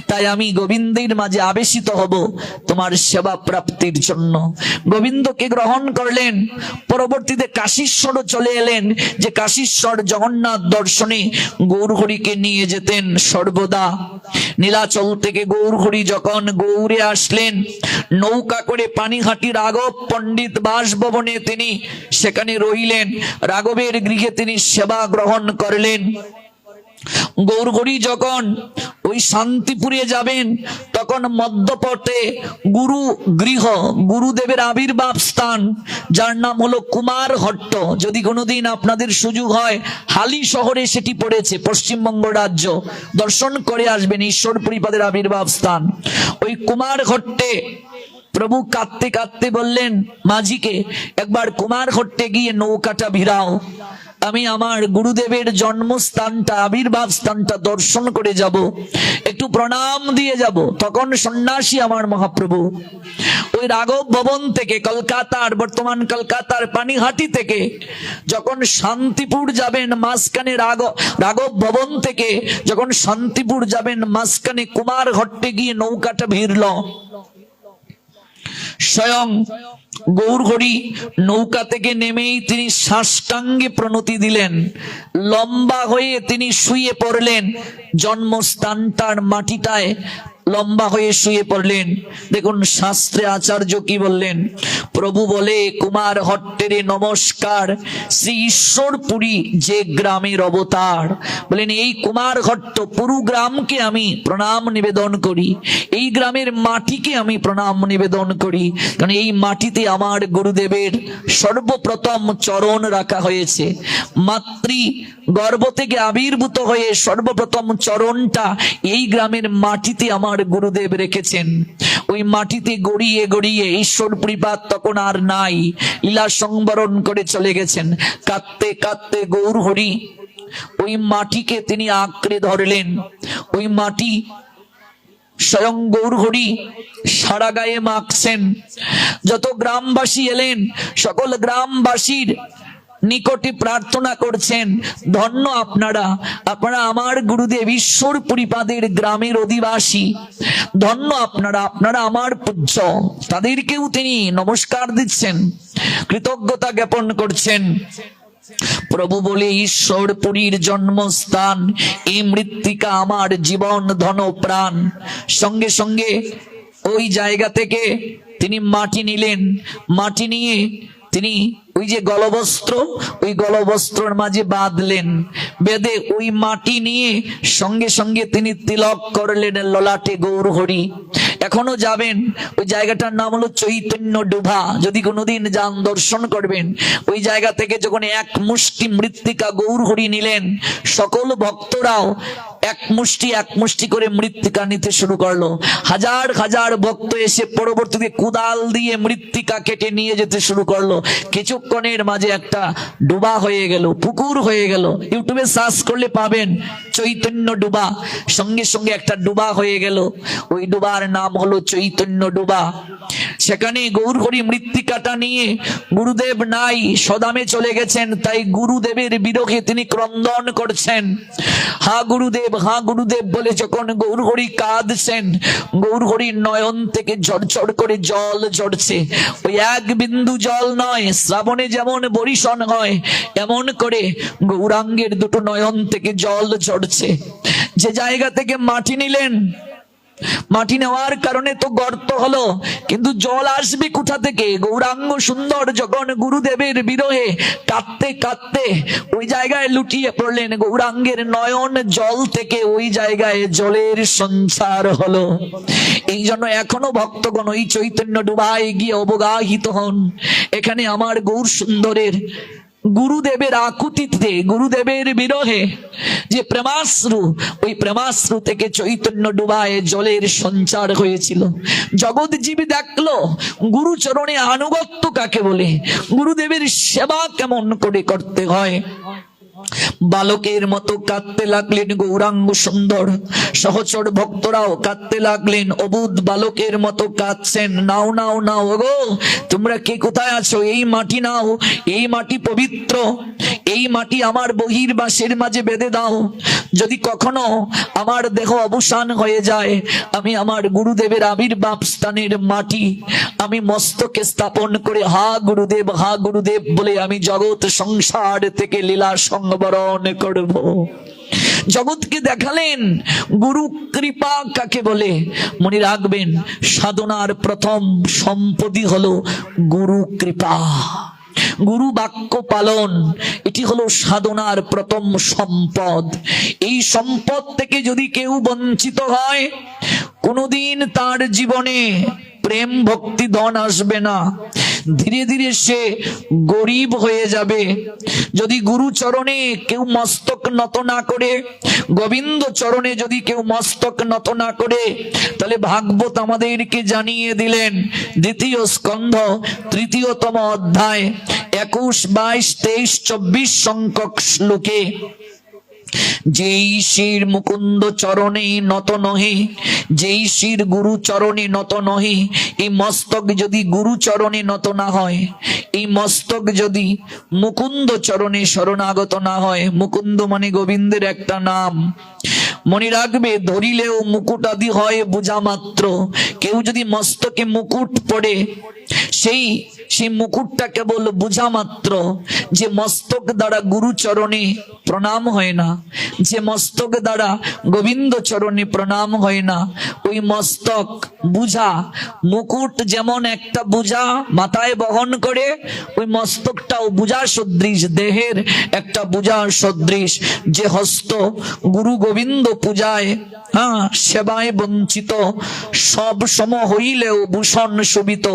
তাই আমি গোবিন্দের মাঝে আবেশিত হব তোমার সেবা প্রাপ্তির জন্য। গোবিন্দকে গ্রহণ করলেন। পরবর্তীতে কাশীশ্বরও চলে এলেন, যে কাশীশ্বর জগন্নাথ দর্শনে গৌর হরিকে নিয়ে যেতেন সর্বদা। নীলাচল থেকে গৌর হরি যখন গৌরে আসলেন, নৌকা করে পানিহাটি রাঘব পণ্ডিত বাসভবনে তিনি সেখানে রইলেন। রাঘবের গৃহে তিনি সেবা গ্রহণ করলেন। গৌর হরি যখন ওই শান্তিপুরে যাবেন, তখন মধ্যপথে গুরু গৃহ, গুরুদেবের আবির্ভাব স্থান, যার নাম হলো কুমারহট্ট। যদি কোনোদিন আপনাদের সুযোগ হয়, হালি শহরে সেটি পড়েছে, পশ্চিমবঙ্গ রাজ্য, দর্শন করে আসবেন। ঈশ্বর পরিপাদের আবির্ভাব স্থান ওই কুমারহট্টে। প্রভু কাঁদতে কাঁদতে বললেন মাঝিকে, একবার কুমারহট্টে গিয়ে নৌকাটা ভিড়াও, আমি আমার গুরুদেবের জন্মস্থানটা, আবির্ভাব স্থানটা দর্শন করে যাব, একটু প্রণাম দিয়ে যাব। তখন সন্ন্যাসী আমার মহাপ্রভু ওই রাঘব ভবন থেকে, কলকাতার, বর্তমান কলকাতার পানিহাটি থেকে যখন শান্তিপুর যাবেন, মাঝখানে রাঘব ভবন থেকে যখন শান্তিপুর যাবেন, মাঝখানে কুমারহট্টে গিয়ে নৌকাটা ভিড়ল। স্বয়ং গৌরহরি নৌকা থেকে নেমেই তিনি সাষ্টাঙ্গে প্রণতি দিলেন, লম্বা হয়ে তিনি শুয়ে পড়লেন, জন্মস্থানটার মাটিটায় লম্বা হয়ে শুয়ে পড়লেন। দেখুন শাস্ত্রে আচার্য কি বললেন, প্রভু বলে কুমার হট্টেরে নমস্কার, শ্রী ঈশ্বরপুরী যে গ্রামের অবতার। বলেন এই কুমার হট্ট পুরো গ্রামকে আমি প্রণাম নিবেদন করি, এই গ্রামের মাটিকে আমি প্রণাম নিবেদন করি, কারণ এই মাটিতে আমার গুরুদেবের সর্বপ্রথম চরণ রাখা হয়েছে। মাতৃ গর্ভ থেকে আবির্ভূত হয়ে সর্বপ্রথম চরণটা এই গ্রামের মাটিতে আমার গুরুদেব রেখেছেন। ওই মাটিতে গড়িয়ে গড়িয়ে ঈশ্বর পরিপাত তখন আর নাই, লীলা সংবরণ করে চলে গেছেন। কাঁদতে কাঁদতে গৌরহরি ওই মাটিকে তিনি আঁকড়ে ধরলেন। ওই মাটি স্বয়ং গৌরহরি সারা গায়ে মাখছেন। যত গ্রামবাসী এলেন সকল গ্রামবাসীর নিকটে প্রার্থনা করছেন, ধন্য আপনারা, আপনারা আমার গুরুদেব ঈশ্বর পরিপাদের গ্রামের অধিবাসী, ধন্য আপনারা, আপনারা আমার পূজ্য। তাদেরকেও তিনি নমস্কার দিচ্ছেন, কৃতজ্ঞতা জ্ঞাপন করছেন। প্রভু বলে ঈশ্বরপুরীর জন্মস্থান, এই মৃত্তিকা আমার জীবন ধন প্রাণ। সঙ্গে সঙ্গে ওই জায়গা থেকে তিনি মাটি নিলেন, মাটি নিয়ে তিনি ওই যে গলবস্ত্র, ওই গলবস্ত্রের মাঝে বাঁধলেন, বেঁধে ওই মাটি নিয়ে সঙ্গে সঙ্গে তিনি তিলক করলেন ললাটে গৌরহরি। এখনো যাবেন, ওই জায়গাটার নাম হলো চৈতন্য ডুভা, যদি কোনোদিন যান দর্শন করবেন। ওই জায়গা থেকে যখন এক মুষ্টি মৃত্তিকা গৌরহরি নিলেন, সকল ভক্তরাও এক মুষ্টি করে মৃত্তিকা নিতে শুরু করলো। হাজার হাজার ভক্ত এসে পরবর্তীতে কুদাল দিয়ে মৃত্তিকা কেটে নিয়ে যেতে শুরু করলো। কিছুক্ষণের মাঝে একটা ডুবা হয়ে গেল, পুকুর হয়ে গেল। ইউটিউবে সার্চ করলে পাবেন চৈতন্য ডুবা, সঙ্গে সঙ্গে একটা ডুবা হয়ে গেল। ওই ডুবার নাম হলো চৈতন্য ডুবা। সেখানে গৌরহরি মৃত্তিকাটা নিয়ে, গুরুদেব নাই, সদামে চলে গেছেন, তাই গুরুদেবের বিরহে তিনি ক্রন্দন করছেন। হা গুরুদেব, হা গুরুদেব বলে যখন গৌরহরি কাঁদছেন, গৌরহরির নয়ন থেকে ঝরঝর করে জল ঝরছে। ওই এক বিন্দু জল নয়, শ্রাবণে যেমন বরিশন হয় এমন করে গৌরাঙ্গের দুটো নয়ন থেকে জল ঝরছে। যে জায়গা থেকে মাটি নিলেন, মাটি নেওয়ার কারণে তো গর্ত হলো, কিন্তু জল আসবে কোথা থেকে? গৌরাঙ্গ সুন্দর যখন গুরুদেবের বিরহে কাঁদতে কাঁদতে ওই জায়গায় লুটিয়ে পড়লেন, গৌরাঙ্গের নয়ন জল থেকে ওই জায়গায় জলের সঞ্চার হলো। এই জন্য এখনো ভক্তগণ ওই চৈতন্য ডুবায় গিয়ে অবগাহিত হন। এখানে আমার গৌর সুন্দরের গুরুদেবের আকুতিতে, গুরুদেবের বিরহে যে প্রেমাশ্রু, ওই প্রেমাশ্রু থেকে চৈতন্য ডুবায় জলের সঞ্চার হয়েছিল। জগৎজীবী দেখলো গুরুচরণে আনুগত্য কাকে বলে, গুরুদেবের সেবা কেমন করে করতে হয়। বালকের মতো কাঁদতে লাগলেন গৌরাঙ্গ সুন্দর, সহচর ভক্তরাও কাঁদতে লাগলেন, অবুধ বালকের মতো কাঁদছেন। নাও নাও নাও, ওগো তোমরা কে কোথায় আছো, এই মাটি নাও, এই মাটি পবিত্র, এই মাটি আমার বহির্বাসের মাঝে বেঁধে দাও। যদি কখনো আমার দেহ অবসান হয়ে যায়, আমি আমার গুরুদেবের আবির্ভাব স্থানের মাটি আমি মস্তকে স্থাপন করে হা গুরুদেব, হা গুরুদেব বলে আমি জগৎ সংসার থেকে লীলা সংবরণ করব। জগৎকে দেখালেন গুরু কৃপা কাকে বলে। মনে রাখবেন, সাধনার প্রথম সম্পদই হলো গুরু কৃপা, গুরু বাক্য পালন, এটি হলো সাধনার প্রথম সম্পদ। এই সম্পদ থেকে যদি কেউ বঞ্চিত হয়, কোনোদিন তার জীবনে প্রেম ভক্তি ধন আসবে না, ধীরে ধীরে সে গরিব হয়ে যাবে। যদি গুরু চরণে কেউ মস্তক নত না করে, গোবিন্দ চরণে যদি কেউ মস্তক নত না করে, তাহলে ভাগবত আমাদেরকে জানিয়ে দিলেন দ্বিতীয় স্কন্ধ তৃতীয়তম অধ্যায় 21, 22, 23, 24 সংখ্যক শ্লোকে, যেই শির মুকুন্দ চরণে নত নহে, যেই শির গুরু চরণে নত নহে, এই মস্তক যদি গুরু চরণে নত না হয়, এই মস্তক যদি মুকুন্দ চরণে শরণাগত না হয়, মুকুন্দ মানে গোবিন্দের একটা নাম, মনে রাখবে, ধরিলেও মুকুট আদি হয় বুঝা মাত্র। কেউ যদি মস্তকে মুকুট পড়ে, সেই মুকুটটা কেবল বুঝা মাত্র। যে মস্তক দ্বারা গুরু চরণে প্রণাম হয় না, যে মস্তক দ্বারা গোবিন্দ চরণে প্রণাম হয় না, ওই মস্তক বুঝা। মুকুট যেমন একটা বুঝা মাথায় বহন করে, ওই মস্তকটাও বুঝা সদৃশ, দেহের একটা বুঝা সদৃশ। যে হস্ত গুরু গোবিন্দ পূজায় সেবায় বঞ্চিত, সব সম হইলেও ভূষণ শোভিত।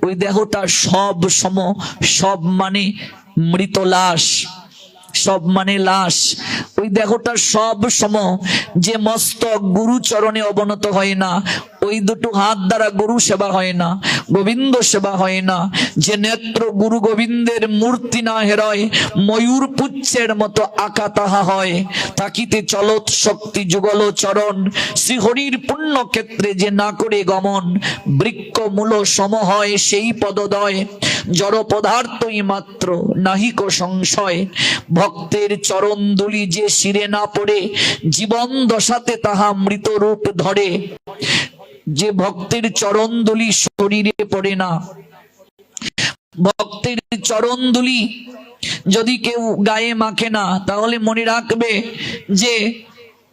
ওই দেহটা সব সম, সব মানে মৃত লাশ, সব মানে লাশ। ওই দেহটা সব সম। যে মস্তক গুরু চরণে অবনত হয় না, ওই দুটো হাত দ্বারা গুরু সেবা হয় না, গোবিন্দ সেবা হয় না। যে নেত্র গুরু গোবিন্দের মূর্তি না হেরয়, ময়ূর পুচ্ছের মতো আঁকা তাহা হয়। তাকিতে চলত শক্তি যুগল চরণ, শ্রীহরির পুণ্য ক্ষেত্রে যে না করে গমন। বৃক্ষ মূল সম হয় সেই পদদয়, জড় পদার্থই মাত্র নাহিক সংশয়। ভক্তের চরণ দুলি যে শিরে না পড়ে, জীবন দশাতে তাহা মৃত রূপ ধরে। যে ভক্তের চরণ দুলি শরীরে পড়ে না, ভক্তের চরণ দুলি যদি কেউ গায়ে মাখে না, তাহলে মনে রাখবে যে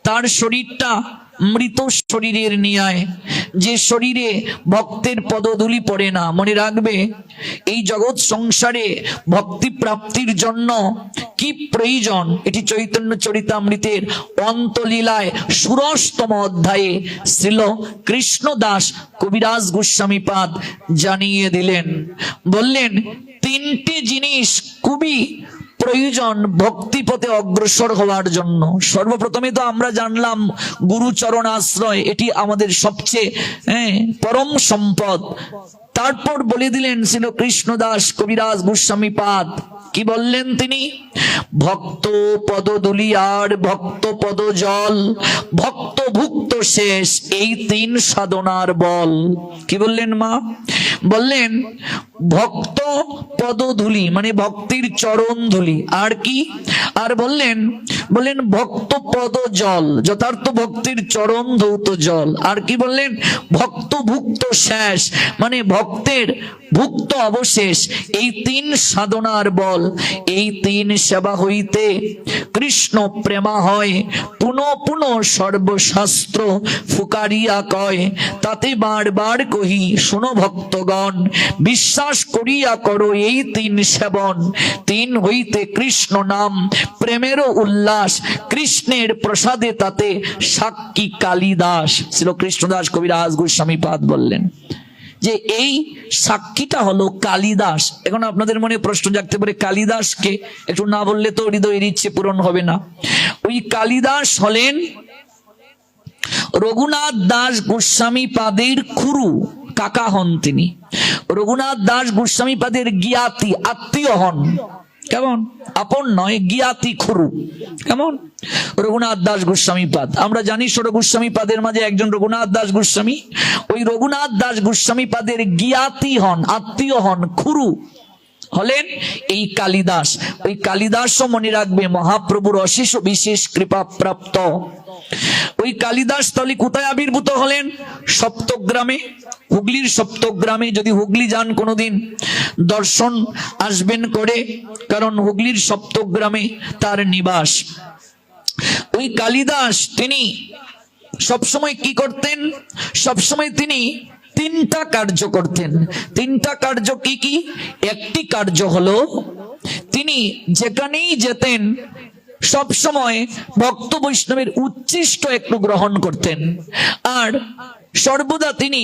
তার শরীরটা মৃত শরীরের ন্যায়। যে শরীরে ভক্তের পদধূলি পড়ে না, মনে রাখবে এই জগৎ সংসারে ভক্তি প্রাপ্তির জন্য কি প্রয়োজন, এটি চৈতন্য চরিতামৃতের অন্তলীলায় ষোড়শতম অধ্যায়ে শ্রীল কৃষ্ণদাস কবিরাজ গোস্বামী পাদ জানিয়ে দিলেন। বললেন তিনটি জিনিস খুবই প্রয়োজন ভক্তি পথে অগ্রসর হওয়ার জন্য। সর্বপ্রথমে তো আমরা জানলাম গুরুচরণ আশ্রয়, এটি আমাদের সবচেয়ে পরম সম্পদ। তারপর বলে দিলেন শ্রীল কৃষ্ণদাস কবিরাজ গোস্বামী পাদ, কি বললেন তিনি? ভক্ত পদধূলি আর ভক্ত পদ জল, ভক্ত ভুক্ত শেষ, এই তিন সাধনার বল। কি বললেন মা? বললেন ভক্ত পদধূলি মানে ভক্তির চরণ ধুলি, আর কি? আর বললেন ভক্ত পদ জল, যথার্থ ভক্তির চরণ ধৌত জল। আর কি বললেন? ভক্ত ভুক্ত শেষ মানে ভক্তের ভুক্ত অবশেষ, এই তিন সাধনার বল। এই তিন সেবা হইতে কৃষ্ণ প্রেমা হয়, পুনঃ পুনঃ সর্বশাস্ত্র ফুকারিয়া কয়। তাতে বারবার কহি শোনো ভক্তগণ, বিশ্বাস করিয়া করো এই তিন সেবন। তিন হইতে কৃষ্ণ নাম প্রেমেরও উল্লাস, কৃষ্ণের প্রসাদে তাতে সাক্ষী কালিদাস। শ্রী কৃষ্ণদাস কবিরাজ গোস্বামী পাদ বললেন যে এই সাক্ষীটা হলো কালিদাস। এখন আপনাদের মনে প্রশ্ন জাগতে পারে, কালিদাসকে একটু না বললে তো হৃদয়ের ইচ্ছে পূরণ হবে না। ওই কালিদাস হলেন রঘুনাথ দাস গোস্বামী পাদের খুরু কাকা হন তিনি। রঘুনাথ দাস গোস্বামী পাদের জ্ঞাতি আত্মীয় হন। কেমন? আপন নয়, জ্ঞাতি খুরু। কেমন? রঘুনাথ দাস গোস্বামী পাদ, আমরা জানি ষোড় গোস্বামী পাদের মাঝে একজন রঘুনাথ দাস গোস্বামী। ওই রঘুনাথ দাস গোস্বামী পাদের জ্ঞাতি হন, আত্মীয় হন, খুরু হলেন এই কালিদাস। ওই কালিদাসও মনে রাখবে মহাপ্রভুর অশেষ বিশেষ কৃপা প্রাপ্ত। ওই কালিদাস তাহলে কোথায় আবির্ভূত হলেন? সপ্তগ্রামে, হুগলির সপ্তগ্রামে। যদি হুগলি যান কোনোদিন দর্শন আসবেন করে, কারণ হুগলির সপ্তগ্রামে তার নিবাস। ওই কালিদাস তিনি সবসময় কি করতেন? সবসময় তিনি তিনটা কার্য করতেন। তিনটা কার্য কি কি? একটি কার্য হলো তিনি যেখানেই যেতেন সব সময় ভক্ত বৈষ্ণবের উচ্ছিষ্ট একটু গ্রহণ করতেন, আর সর্বদা তিনি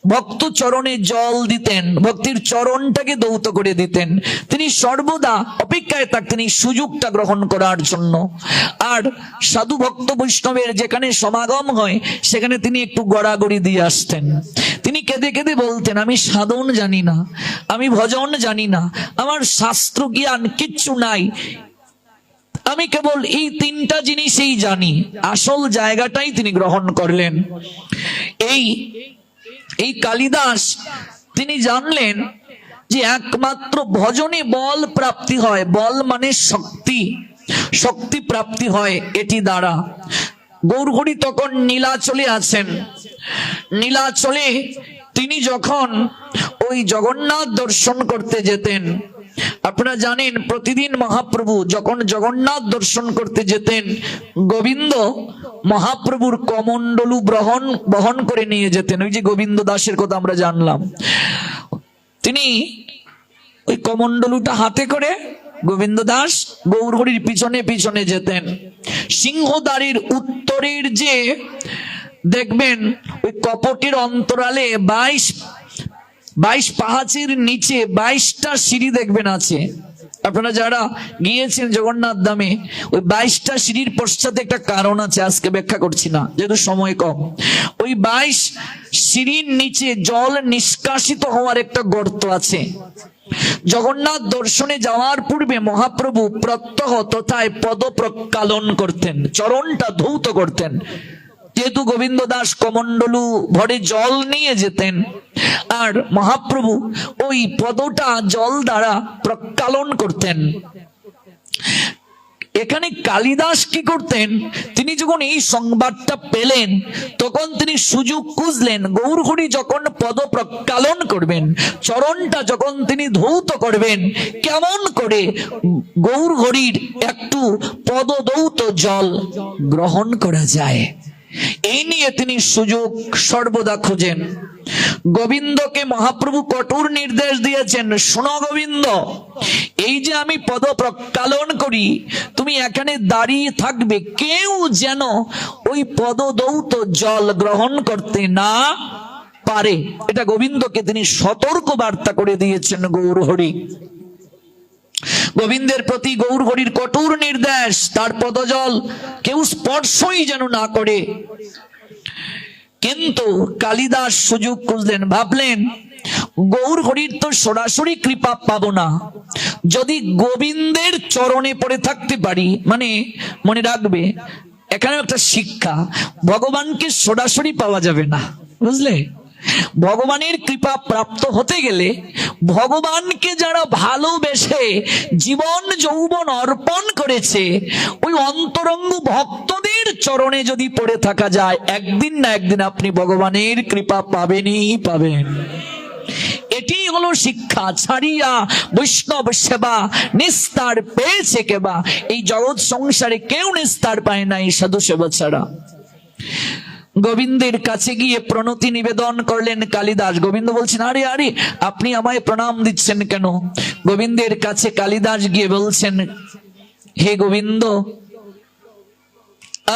ভক্ত চরণে জল দিতেন, ভক্তির চরণটাকে দৌত করে দিতেন। তিনি সর্বদা অপেক্ষায় থাকতেন এই সুযোগটা গ্রহণ করার জন্য। আর সাধু ভক্ত বৈষ্ণবের যেখানে সমাগম হয় সেখানে তিনি একটু গড়াগড়ি দিয়ে আসতেন। তিনি কেঁদে কেঁদে বলতেন, আমি সাধন জানি না, আমি ভজন জানি না, আমার শাস্ত্র জ্ঞান কিচ্ছু নাই, আমি কেবল এই তিনটা জিনিসই জানি। আসল জায়গাটাই তিনি গ্রহণ করলেন। এই কালিদাস তিনি জানলেন যে একমাত্র ভজনে বল প্রাপ্তি হয়। বল মানে শক্তি, শক্তি প্রাপ্তি হয় এটি দ্বারা। গৌরহরি তখন নীলাচলে আছেন। নীলাচলে তিনি যখন ওই জগন্নাথ দর্শন করতে যেতেন, আপনারা জানেন প্রতিদিন মহাপ্রভু যখন জগন্নাথ দর্শন করতে যেতেন, গোবিন্দ মহাপ্রভুর কমণ্ডলু বহন করে নিয়ে যেতেন। ওই যে গোবিন্দ দাসের কথা আমরা জানলাম, তিনি ওই কমণ্ডলুটা হাতে করে গোবিন্দ দাস গৌরহরির পিছনে পিছনে যেতেন। সিংহদ্বারের উত্তরের যে দেখবেন ওই কপটের অন্তরালে 22 পাহাচের নিচে 22টা সিঁড়ি দেখবেন আছে। আপনারা যারা গিয়েছেন জগন্নাথ ধামে, ওই 22টা সিঁড়ির পশ্চাতে একটা কারণ আছে, আজকে ব্যাখ্যা করছি না যেহেতু সময় কম। ওই 22 সিঁড়ির নিচে জল নিষ্কাশিত হওয়ার একটা গর্ত আছে। জগন্নাথ দর্শনে যাওয়ার পূর্বে মহাপ্রভু প্রত্যহ তথায় পদ প্রক্ষালন করতেন, চরণটা ধৌত করতেন। যেহেতু গোবিন্দ দাস কমণ্ডলু ভরে জল নিয়ে যেতেন, আর মহাপ্রভু ওই পদটা জল দ্বারা প্রক্ষালন করতেন। এখানে কালিদাস কি করতেন, তিনি যখন এই সংবাদটা পেলেন তখন তিনি সুযোগ খুঁজলেন, গৌরহরি যখন পদ প্রক্ষালন করবেন, চরণটা যখন তিনি ধৌত করবেন, কেমন করে গৌরহরির একটু পদধৌত জল গ্রহণ করা যায়, এই নিয়ে তিনি সুযোগ সর্বদা খুঁজেন। গোবিন্দকে মহাপ্রভু কঠোর নির্দেশ দিয়েছেন, শোনো গোবিন্দ, এই যে আমি পদ প্রক্ষালন করি, তুমি এখানে দাঁড়িয়ে থাকবে, কেউ যেন ওই পদধৌত জল গ্রহণ করতে না পারে। এটা গোবিন্দকে তিনি সতর্ক বার্তা করে দিয়েছেন গৌরহরি। গোবিন্দের প্রতি গৌরহরির কঠোর নির্দেশ, তার পদজল কেউ স্পর্শই যেন না করে। কিন্তু কালিদাস সুযোগ খুঁজলেন, ভাবলেন গৌরহরির তো সরাসরি কৃপা পাবো না, যদি গোবিন্দের চরণে পড়ে থাকতে পারি, মানে মনে রাখবে এখানে একটা শিক্ষা, ভগবানকে সরাসরি পাওয়া যাবে না, বুঝলে? ভগবানের কৃপা প্রাপ্ত হতে গেলে ভগবানকে যারা ভালোবেসে জীবন যৌবন অর্পণ করেছে, ওই অন্তরঙ্গ ভক্তদের চরণে যদি পড়ে থাকা যায়, একদিন না একদিন আপনি ভগবানের কৃপা পাবেনই পাবেন। এটি হলো শিক্ষা। ছাড়িয়া বৈষ্ণব সেবা নিস্তার পেয়েছে কেবা, এই জগৎ সংসারে কেউ নিস্তার পায় না এই সাধু সেবা ছাড়া। গোবিন্দের কাছে গিয়ে প্রণতি নিবেদন করলেন কালিদাস। গোবিন্দ বলছেন, আরে আরে আপনি আমায় প্রণাম দিচ্ছেন কেন? গোবিন্দের কাছে কালিদাস গিয়ে বলছেন, হে গোবিন্দ,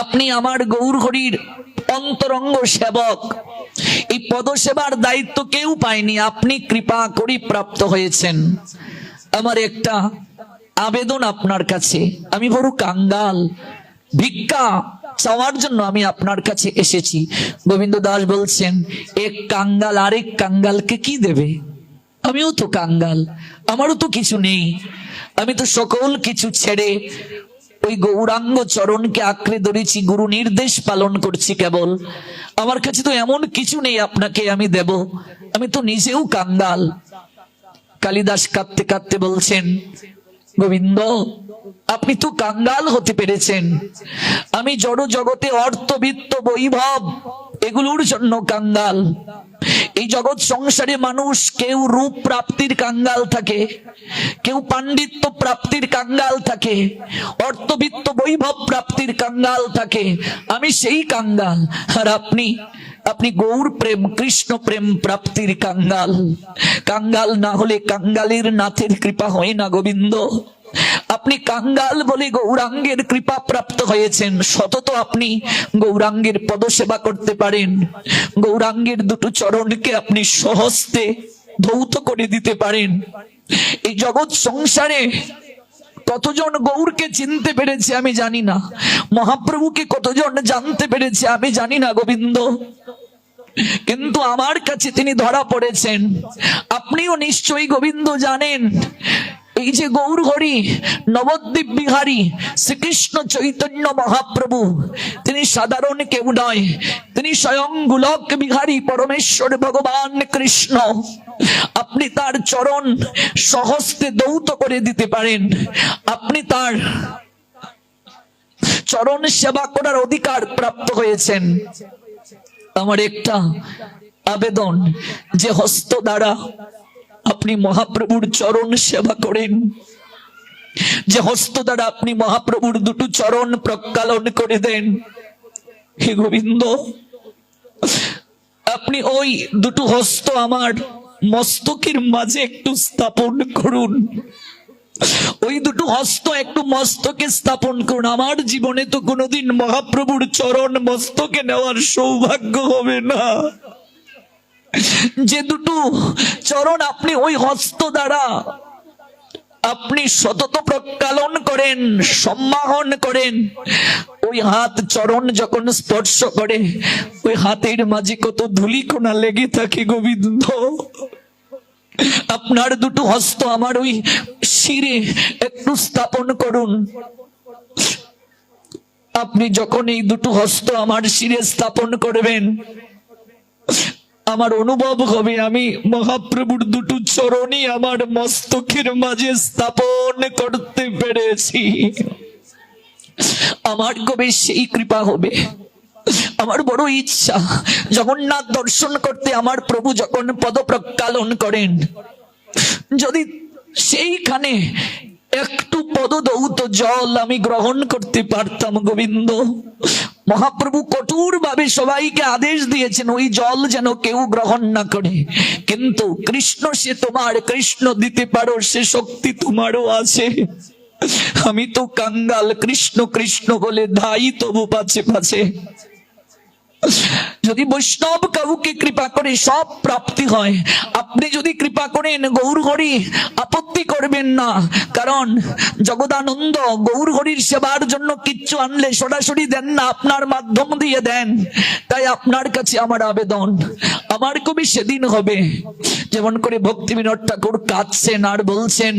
আপনি আমার গৌরহরির অন্তরঙ্গ সেবক, এই পদসেবার দায়িত্ব কেউ পায়নি, আপনি কৃপা করি প্রাপ্ত হয়েছেন। আমার একটা আবেদন আপনার কাছে, আমি বড় কাঙ্গাল, ভিক্ষা চাওয়ার জন্য আমি আপনার কাছে এসেছি। গোবিন্দ দাস বলছেন, এক কাঙ্গাল আরেক কাঙ্গালকে কি দেবে? আমিও তো কাঙ্গাল, আমারও তো কিছু নেই, আমি তো সকল কিছু ছেড়ে ওই গৌরাঙ্গ চরণকে আঁকড়ে ধরেছি, গুরু নির্দেশ পালন করছি কেবল, আমার কাছে তো এমন কিছু নেই আপনাকে আমি দেব, আমি তো নিজেও কাঙ্গাল। কালিদাস কাঁদতে কাঁদতে বলছেন, গোবিন্দ আপনি তো কাঙ্গাল হতে পেরেছেন, আমি জড় জগতে অর্থ বিত্ত বৈভব এগুলোর জন্য কাঙ্গাল। এই জগৎ সংসারে মানুষ কেউ রূপ প্রাপ্তির কাঙ্গাল থাকে, কেউ পাণ্ডিত্য প্রাপ্তির কাঙ্গাল থাকে, অর্থবিত্ত বৈভব প্রাপ্তির কাঙ্গাল থাকে, আমি সেই কাঙ্গাল। আর আপনি গৌর প্রেম কৃষ্ণ প্রেম প্রাপ্তির কাঙ্গাল। কাঙ্গাল না হলে কাঙ্গালের নাথের কৃপা হয় না গোবিন্দ। আপনি কাঙ্গাল বলে গৌরাঙ্গের কৃপা প্রাপ্ত হয়েছেন, সতত আপনি গৌরাঙ্গের পদসেবা করতে পারেন, গৌরাঙ্গের দুটো চরণকে আপনি সহস্তে ধৌত করে দিতে পারেন। এই জগৎ সংসারে কতজন গৌরকে চিনতে পেরেছে আমি জানি না, মহাপ্রভুকে কতজন জানতে পেরেছে আমি জানি না গোবিন্দ, কিন্তু আমার কাছে তিনি ধরা পড়েছেন। আপনিও নিশ্চয়ই গোবিন্দ জানেন, এই যে গৌরহরি নবদ্বীপ বিহারী শ্রীকৃষ্ণ চৈতন্য মহাপ্রভু, তিনি সাধারণ কেউ নয়, তিনি স্বয়ং গোলক বিহারী পরমেশ্বর ভগবান কৃষ্ণ। আপনি তার চরণ সহস্তে ধৌত করে দিতে পারেন, আপনি তার চরণ সেবা করার অধিকার প্রাপ্ত হয়েছেন। আমার একটা আবেদন, যে হস্ত দ্বারা আপনি মহাপ্রভুর চরণ সেবা করেন, যে হস্ত দ্বারা আপনি মহাপ্রভুর দুটো চরণ প্রক্ষালন করে দেন, হে গোবিন্দ, আপনি ওই দুটো হস্ত আমার মস্তকের মাঝে একটু স্থাপন করুন। ওই দুটো হস্ত একটু মস্তকে স্থাপন করুন। আমার জীবনে তো কোনোদিন মহাপ্রভুর চরণ মস্তকে নেওয়ার সৌভাগ্য হবে না। যে দুটো চরণ আপনি ওই হস্ত দ্বারা আপনি সতত প্রক্ষালন করেন, সম্মাহন করেন, ওই হাত চরণ যখন স্পর্শ করে ওই হাতের মাঝে কত ধূলিকণা লেগে থাকে গোবিন্দ। আপনার দুটো হস্ত আমার ওই শিরে একটু স্থাপন করুন। আপনি যখন এই দুটো হস্ত আমার শিরে স্থাপন করবেন, আমার অনুভব হবে আমি মহাপ্রভুর দুটো চরণই আমার মস্তকের মাঝে স্থাপন করতে পেরেছি। আমার কবে সেই কৃপা হবে। আমার বড় ইচ্ছা, জগন্নাথ দর্শন করতে আমার প্রভু যখন পদ প্রক্ষালন করেন, যদি সেইখানে একটু পদদৌত জল আমি গ্রহণ করতে পারতাম গোবিন্দ। মহাপ্রভু কঠোর ভাবে সবাইকে আদেশ দিয়েছেন ওই জল যেন কেউ গ্রহণ না করে, কিন্তু কৃষ্ণ সে তোমার, কৃষ্ণ দিতে পারো সে শক্তি তোমারও আছে। আমি তো কাঙ্গাল, কৃষ্ণ কৃষ্ণ বলে ধাই তবু পাছে পাছে। যদি বৈষ্ণব কাউকে কৃপা করে সব প্রাপ্তি হয়। আপনি যদি কৃপা করেন গৌর হরি, আপত্তি করবেন না, কারণ জগদানন্দ গৌর হরির সেবার জন্য কিচ্ছু আনলে সরাসরি দেন না, আপনার মাধ্যম দিয়ে দেন। তাই আপনার কাছে আমার আবেদন, আমার কবি সেদিন হবে যেমন করে ভক্তি বিনোদ ঠাকুর কাঁদছেন আর বলছেন,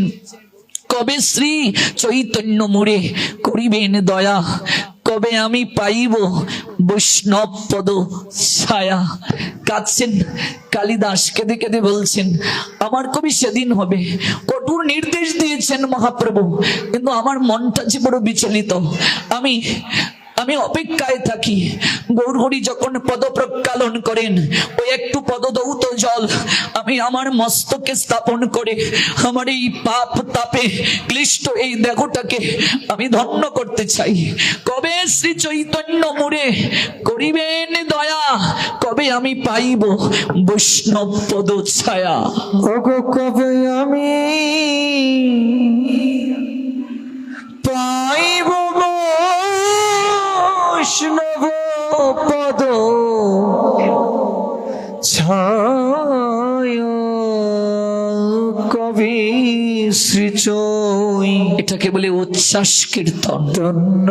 কবে শ্রী চৈতন্য মুড়ে করিবেন দয়া, কবে আমি পাইব বৈষ্ণব পদ ছায়া। কাঁদছেন কালিদাস, কেঁদে কেঁদে বলছেন আমার কবি সেদিন হবে। কঠোর নির্দেশ দিয়েছেন মহাপ্রভু, কিন্তু আমার মনটা যে বড় বিচলিত। আমি অপেক্ষায় থাকি। গৌরহরি যখন পদ প্রক্ষালন করেন ওই একটু পদদৌত জল আমি আমার মস্তকে স্থাপন করে আমার এই পাপ তাপে ক্লিষ্ট এই দেহটাকে আমি ধন্য করতে চাই। কবে শ্রী চৈতন্য মুড়ে করিবেন দয়া, কবে আমি পাইব বৈষ্ণব পদ ছায়া। কবে আমি পাইব বৈষ্ণব পদ ছায়া, কবি শ্রী চৈ। এটাকে বলে উচ্ছ্বাস কীর্তন। তন্ন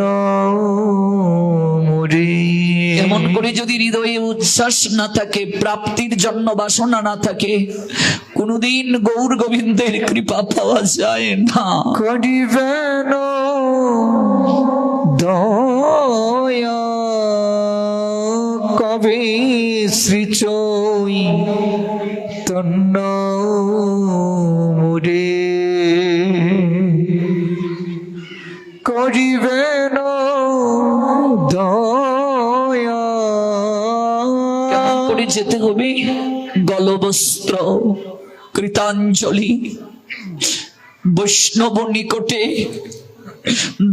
মুরে। এমন করে যদি হৃদয়ে উচ্ছ্বাস না থাকে, প্রাপ্তির জন্য বাসনা না থাকে, কোনদিন গৌর গোবিন্দের কৃপা পাওয়া যায় না। করিবেন দয়া, কবি শ্রী চৈ তন্ন মুরে। করিবেন দয়া। কেমন করে যেতে হবে? গলবস্ত্র কৃতাঞ্জলি বৈষ্ণব নিকটে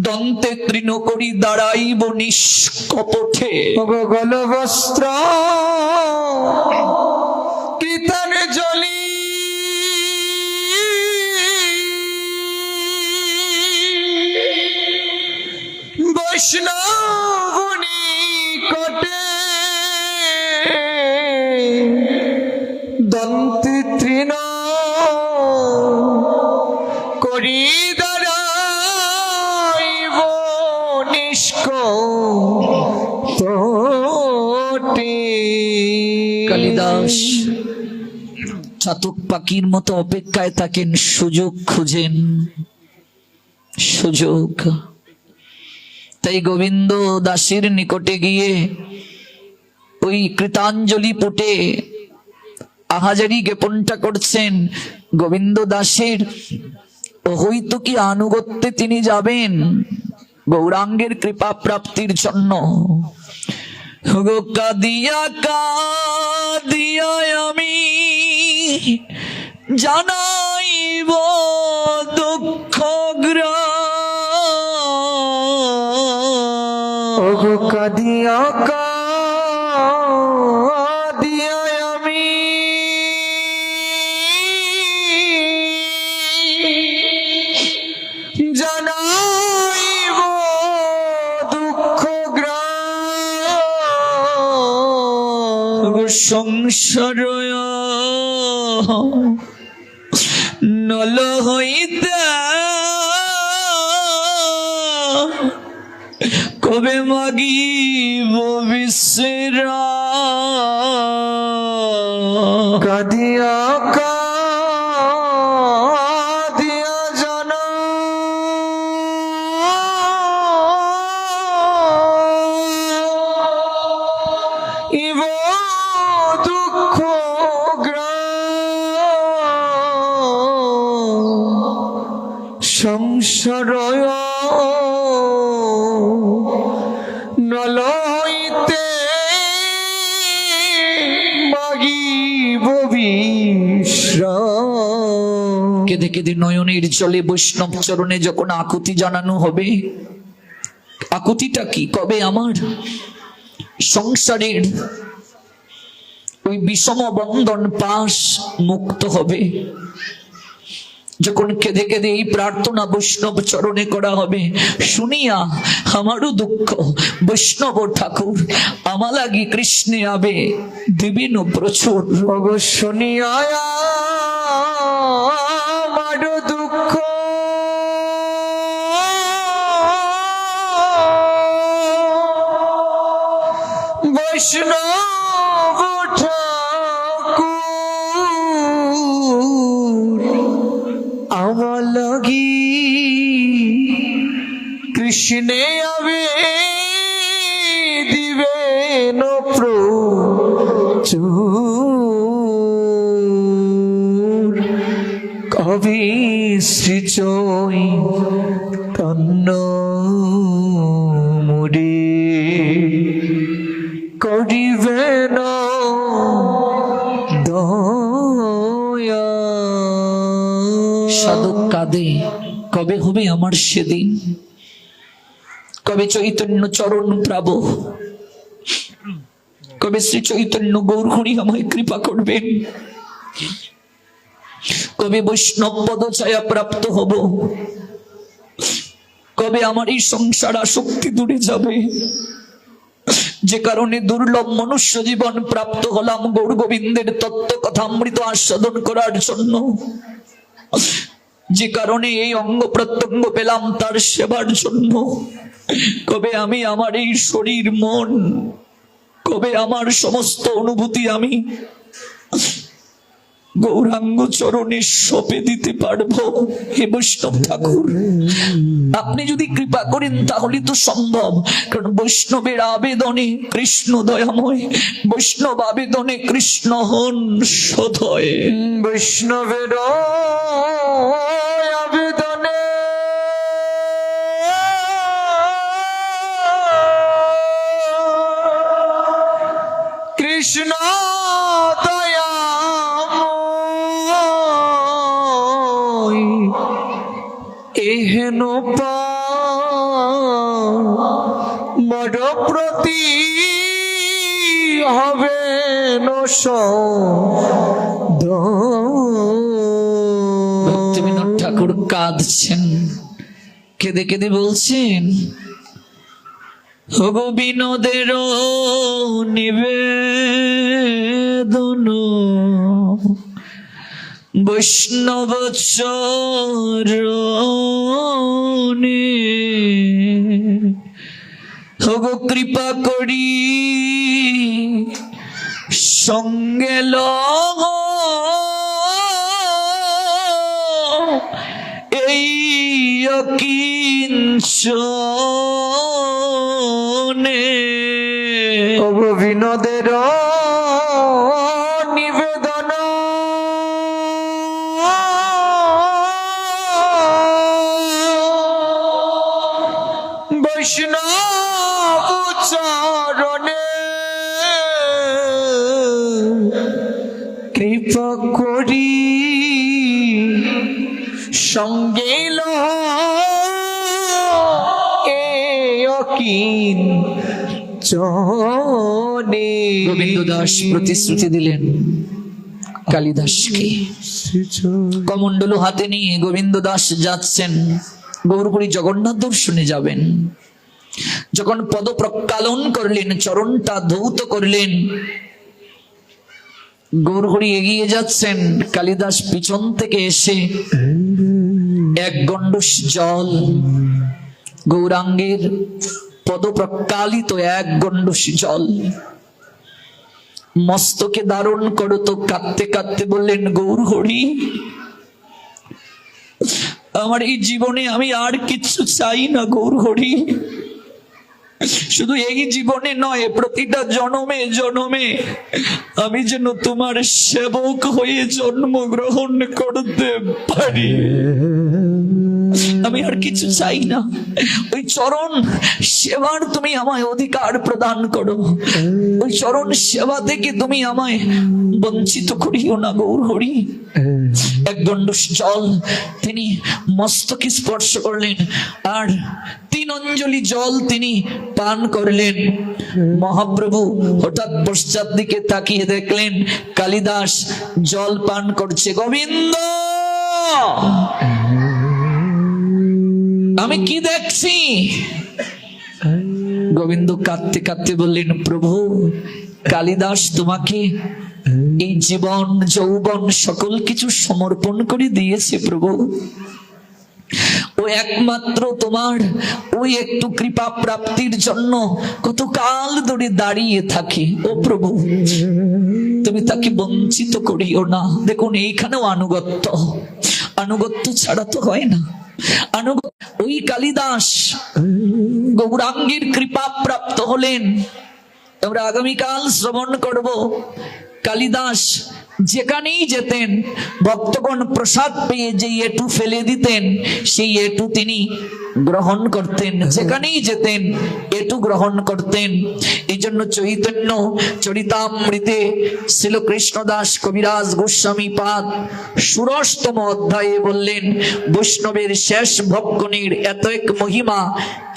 দন্তে তৃণ করি দাঁড়াইব নিষ্কপটে। গলবস্ত্র কৃতাঞ্জলি বৈষ্ণব নিকটে দন্তে তৃণ করি দাঁড়াইব নিষ্কপটে। কালিদাস চাতক পাখির মতো অপেক্ষায় থাকেন, সুযোগ খুঁজেন, সুযোগ। তাই গোবিন্দ দাসের নিকটে গিয়ে ওই কৃতাঞ্জলি পুটে আহাজারি জ্ঞাপনটা করছেন। গোবিন্দ দাসের হয়তো কি আনুগত্যে তিনি যাবেন, গৌরাঙ্গের কৃপা প্রাপ্তির জন্য গো কাদিয়া কাদিয়া আমি জানাইব দুঃখ ওগো কাদিয়া কাদিয়া আমি জানাইব দুঃখ সংসার নল হইতে কবে মাগিব বিশ্রা কাদিয়া কাদিয়া জানা ইব দুঃখ সংসার নল হইতে মাগিব বিশ্রাম। কেঁদে কেঁদে নয়নের জলে বৈষ্ণব চরণে যখন আকুতি জানানো হবে, আকুতিটা কি? কবে আমার সংসারের ওই বিষম বন্ধন পাশ মুক্ত হবে, যখন কেঁদে কেঁদে এই প্রার্থনা বৈষ্ণব চরণে করা হবে, শুনিয়া আমারও দুঃখ বৈষ্ণব ঠাকুর আমা লাগি কৃষ্ণে আবে দিবিন প্রচুর। শুনিয়া আমারও দুঃখ বৈষ্ণব ঠাকুর আমার লাগি কৃষ্ণে আবে দিবেন প্রচুর। কবি শ্রীচৈ তন্ন মুড়ি করিবেন দয়া। সাধক কাঁদে, কবে হবে আমার সেদিন? কবে চৈতন্য চরণ প্রাব? কবে শ্রী চৈতন্য গৌরহরি আমায় কৃপা করবেন? কবে বৈষ্ণব পদ ছায়া প্রাপ্ত হব? কবে আমার এই সংসার আসক্তি দূরে যাবে, যে কারণে দুর্লভ মনুষ্য জীবন প্রাপ্ত হলাম গৌর গোবিন্দের তত্ত্ব কথামৃত আস্বাদন করার জন্য, যে কারণে এই অঙ্গ প্রত্যঙ্গ পেলাম তার সেবার জন্য। কবে আমি আমার এই শরীর মন, কবে আমার সমস্ত অনুভূতি আমি গৌরাঙ্গ চরণে সঁপে দিতে পারবো? হে বৈষ্ণব ঠাকুর, আপনি যদি কৃপা করেন তাহলে তো সম্ভব, কারণ বৈষ্ণবের আবেদনে কৃষ্ণ দয়াময়, বৈষ্ণব আবেদনে কৃষ্ণ হন সদয়। বৈষ্ণবের আবেদনে কৃষ্ণ দয়াময় এহেন মর প্রতি হবে ভক্তিবিনোদ ঠাকুর কাঁদছেন, কেঁদে কেঁদে বলছেন, ওগো বিনোদের নিবেদন বৈষ্ণব চরণে, ওগো কৃপা করি সঙ্গে লহ এই অকিঞ্চনে। ওগো বিনোদের নিবেদন বৈষ্ণব চরণে কৃপা করি সঙ্গে এ অকিন চনে। গোবিন্দ দাস প্রতিশ্রুতি দিলেন কালিদাসকে। কমণ্ডলু হাতে নিয়ে গোবিন্দ দাস যাচ্ছেন, গৌরপুরী জগন্নাথ দর্শনে যাবেন। যখন পদ প্রক্ষালন করলেন, চরণটা ধৌত করলেন, গৌরহরি এগিয়ে যাচ্ছেন, কালিদাস পিছন থেকে এসে এক গণ্ডূষ জল, গৌরাঙ্গের পদ প্রক্ষালিত এক গণ্ডূষ জল মস্তকে ধারণ করো তো কাঁদতে কাঁদতে বললেন, গৌরহরি আমার এই জীবনে আমি আর কিছু চাই না গৌরহরি। শুধু এই জীবনে নয়, প্রতিটা জনমে জনমে আমি যেন তোমার সেবক হয়ে জন্মগ্রহণ করতে পারি। আমি আর কিছু চাই না, ওই চরণ সেবার তুমি আমায় অধিকার প্রদান করো। ওই চরণ সেবা থেকে তুমি আমায় বঞ্চিত করিও না গৌরহরি। এক গণ্ডূষ জল তিনি মস্তকে স্পর্শ করলেন আর 3 অঞ্জলি জল তিনি পান করলেন। মহাপ্রভু হঠাৎ পশ্চাৎ দিকে তাকিয়ে দেখলেন কালিদাস জল পান করছে। গোবিন্দ, আমি কি দেখছি? গোবিন্দ কাঁদতে কাঁদতে বললেন, প্রভু কালিদাস তোমাকে এই জীবন যৌবন সকল কিছু সমর্পণ করে দিয়েছে প্রভু। ও একমাত্র তোমার ওই একটু কৃপা প্রাপ্তির জন্য কত কাল ধরে দাঁড়িয়ে থাকে। ও প্রভু তুমি তাকে বঞ্চিত করিও না। দেখুন এইখানেও আনুগত্য, আনুগত্য ছাড়া তো হয় না। ওই কালিদাস গৌরাঙ্গের কৃপা প্রাপ্ত হলেন। আমরা আগামীকাল শ্রবণ করব কালিদাস যেখানেই যেতেন ভক্তগণ প্রসাদ পেয়ে যে এটু ফেলে দিতেন, সেই এটু তিনি গ্রহণ করতেন। যেখানেই যেতেন এটু গ্রহণ করতেন। এই জন্য চৈতন্য চরিতামৃতে শ্রীল কৃষ্ণদাস কবিরাজ গোস্বামী পাদ 16তম অধ্যায়ে বললেন, বৈষ্ণবের শেষ ভক্তগণের এত এক মহিমা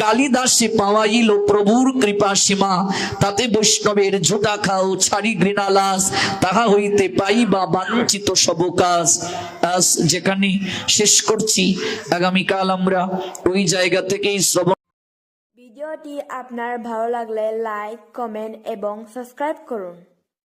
কালিদাসে পাওয়াইল প্রভুর কৃপা সীমা। তাতে বৈষ্ণবের ঝোটা খাও ছাড়ি ঘৃণালাস, তাহা হইতে পাইবা বাঞ্ছিত সব কাজ। আজ যেখানে শেষ করছি, আগামীকাল আমরা ওই জায়গা থেকেই শ্রবণ। ভিডিওটি আপনার ভালো লাগলে লাইক, কমেন্ট এবং সাবস্ক্রাইব করুন।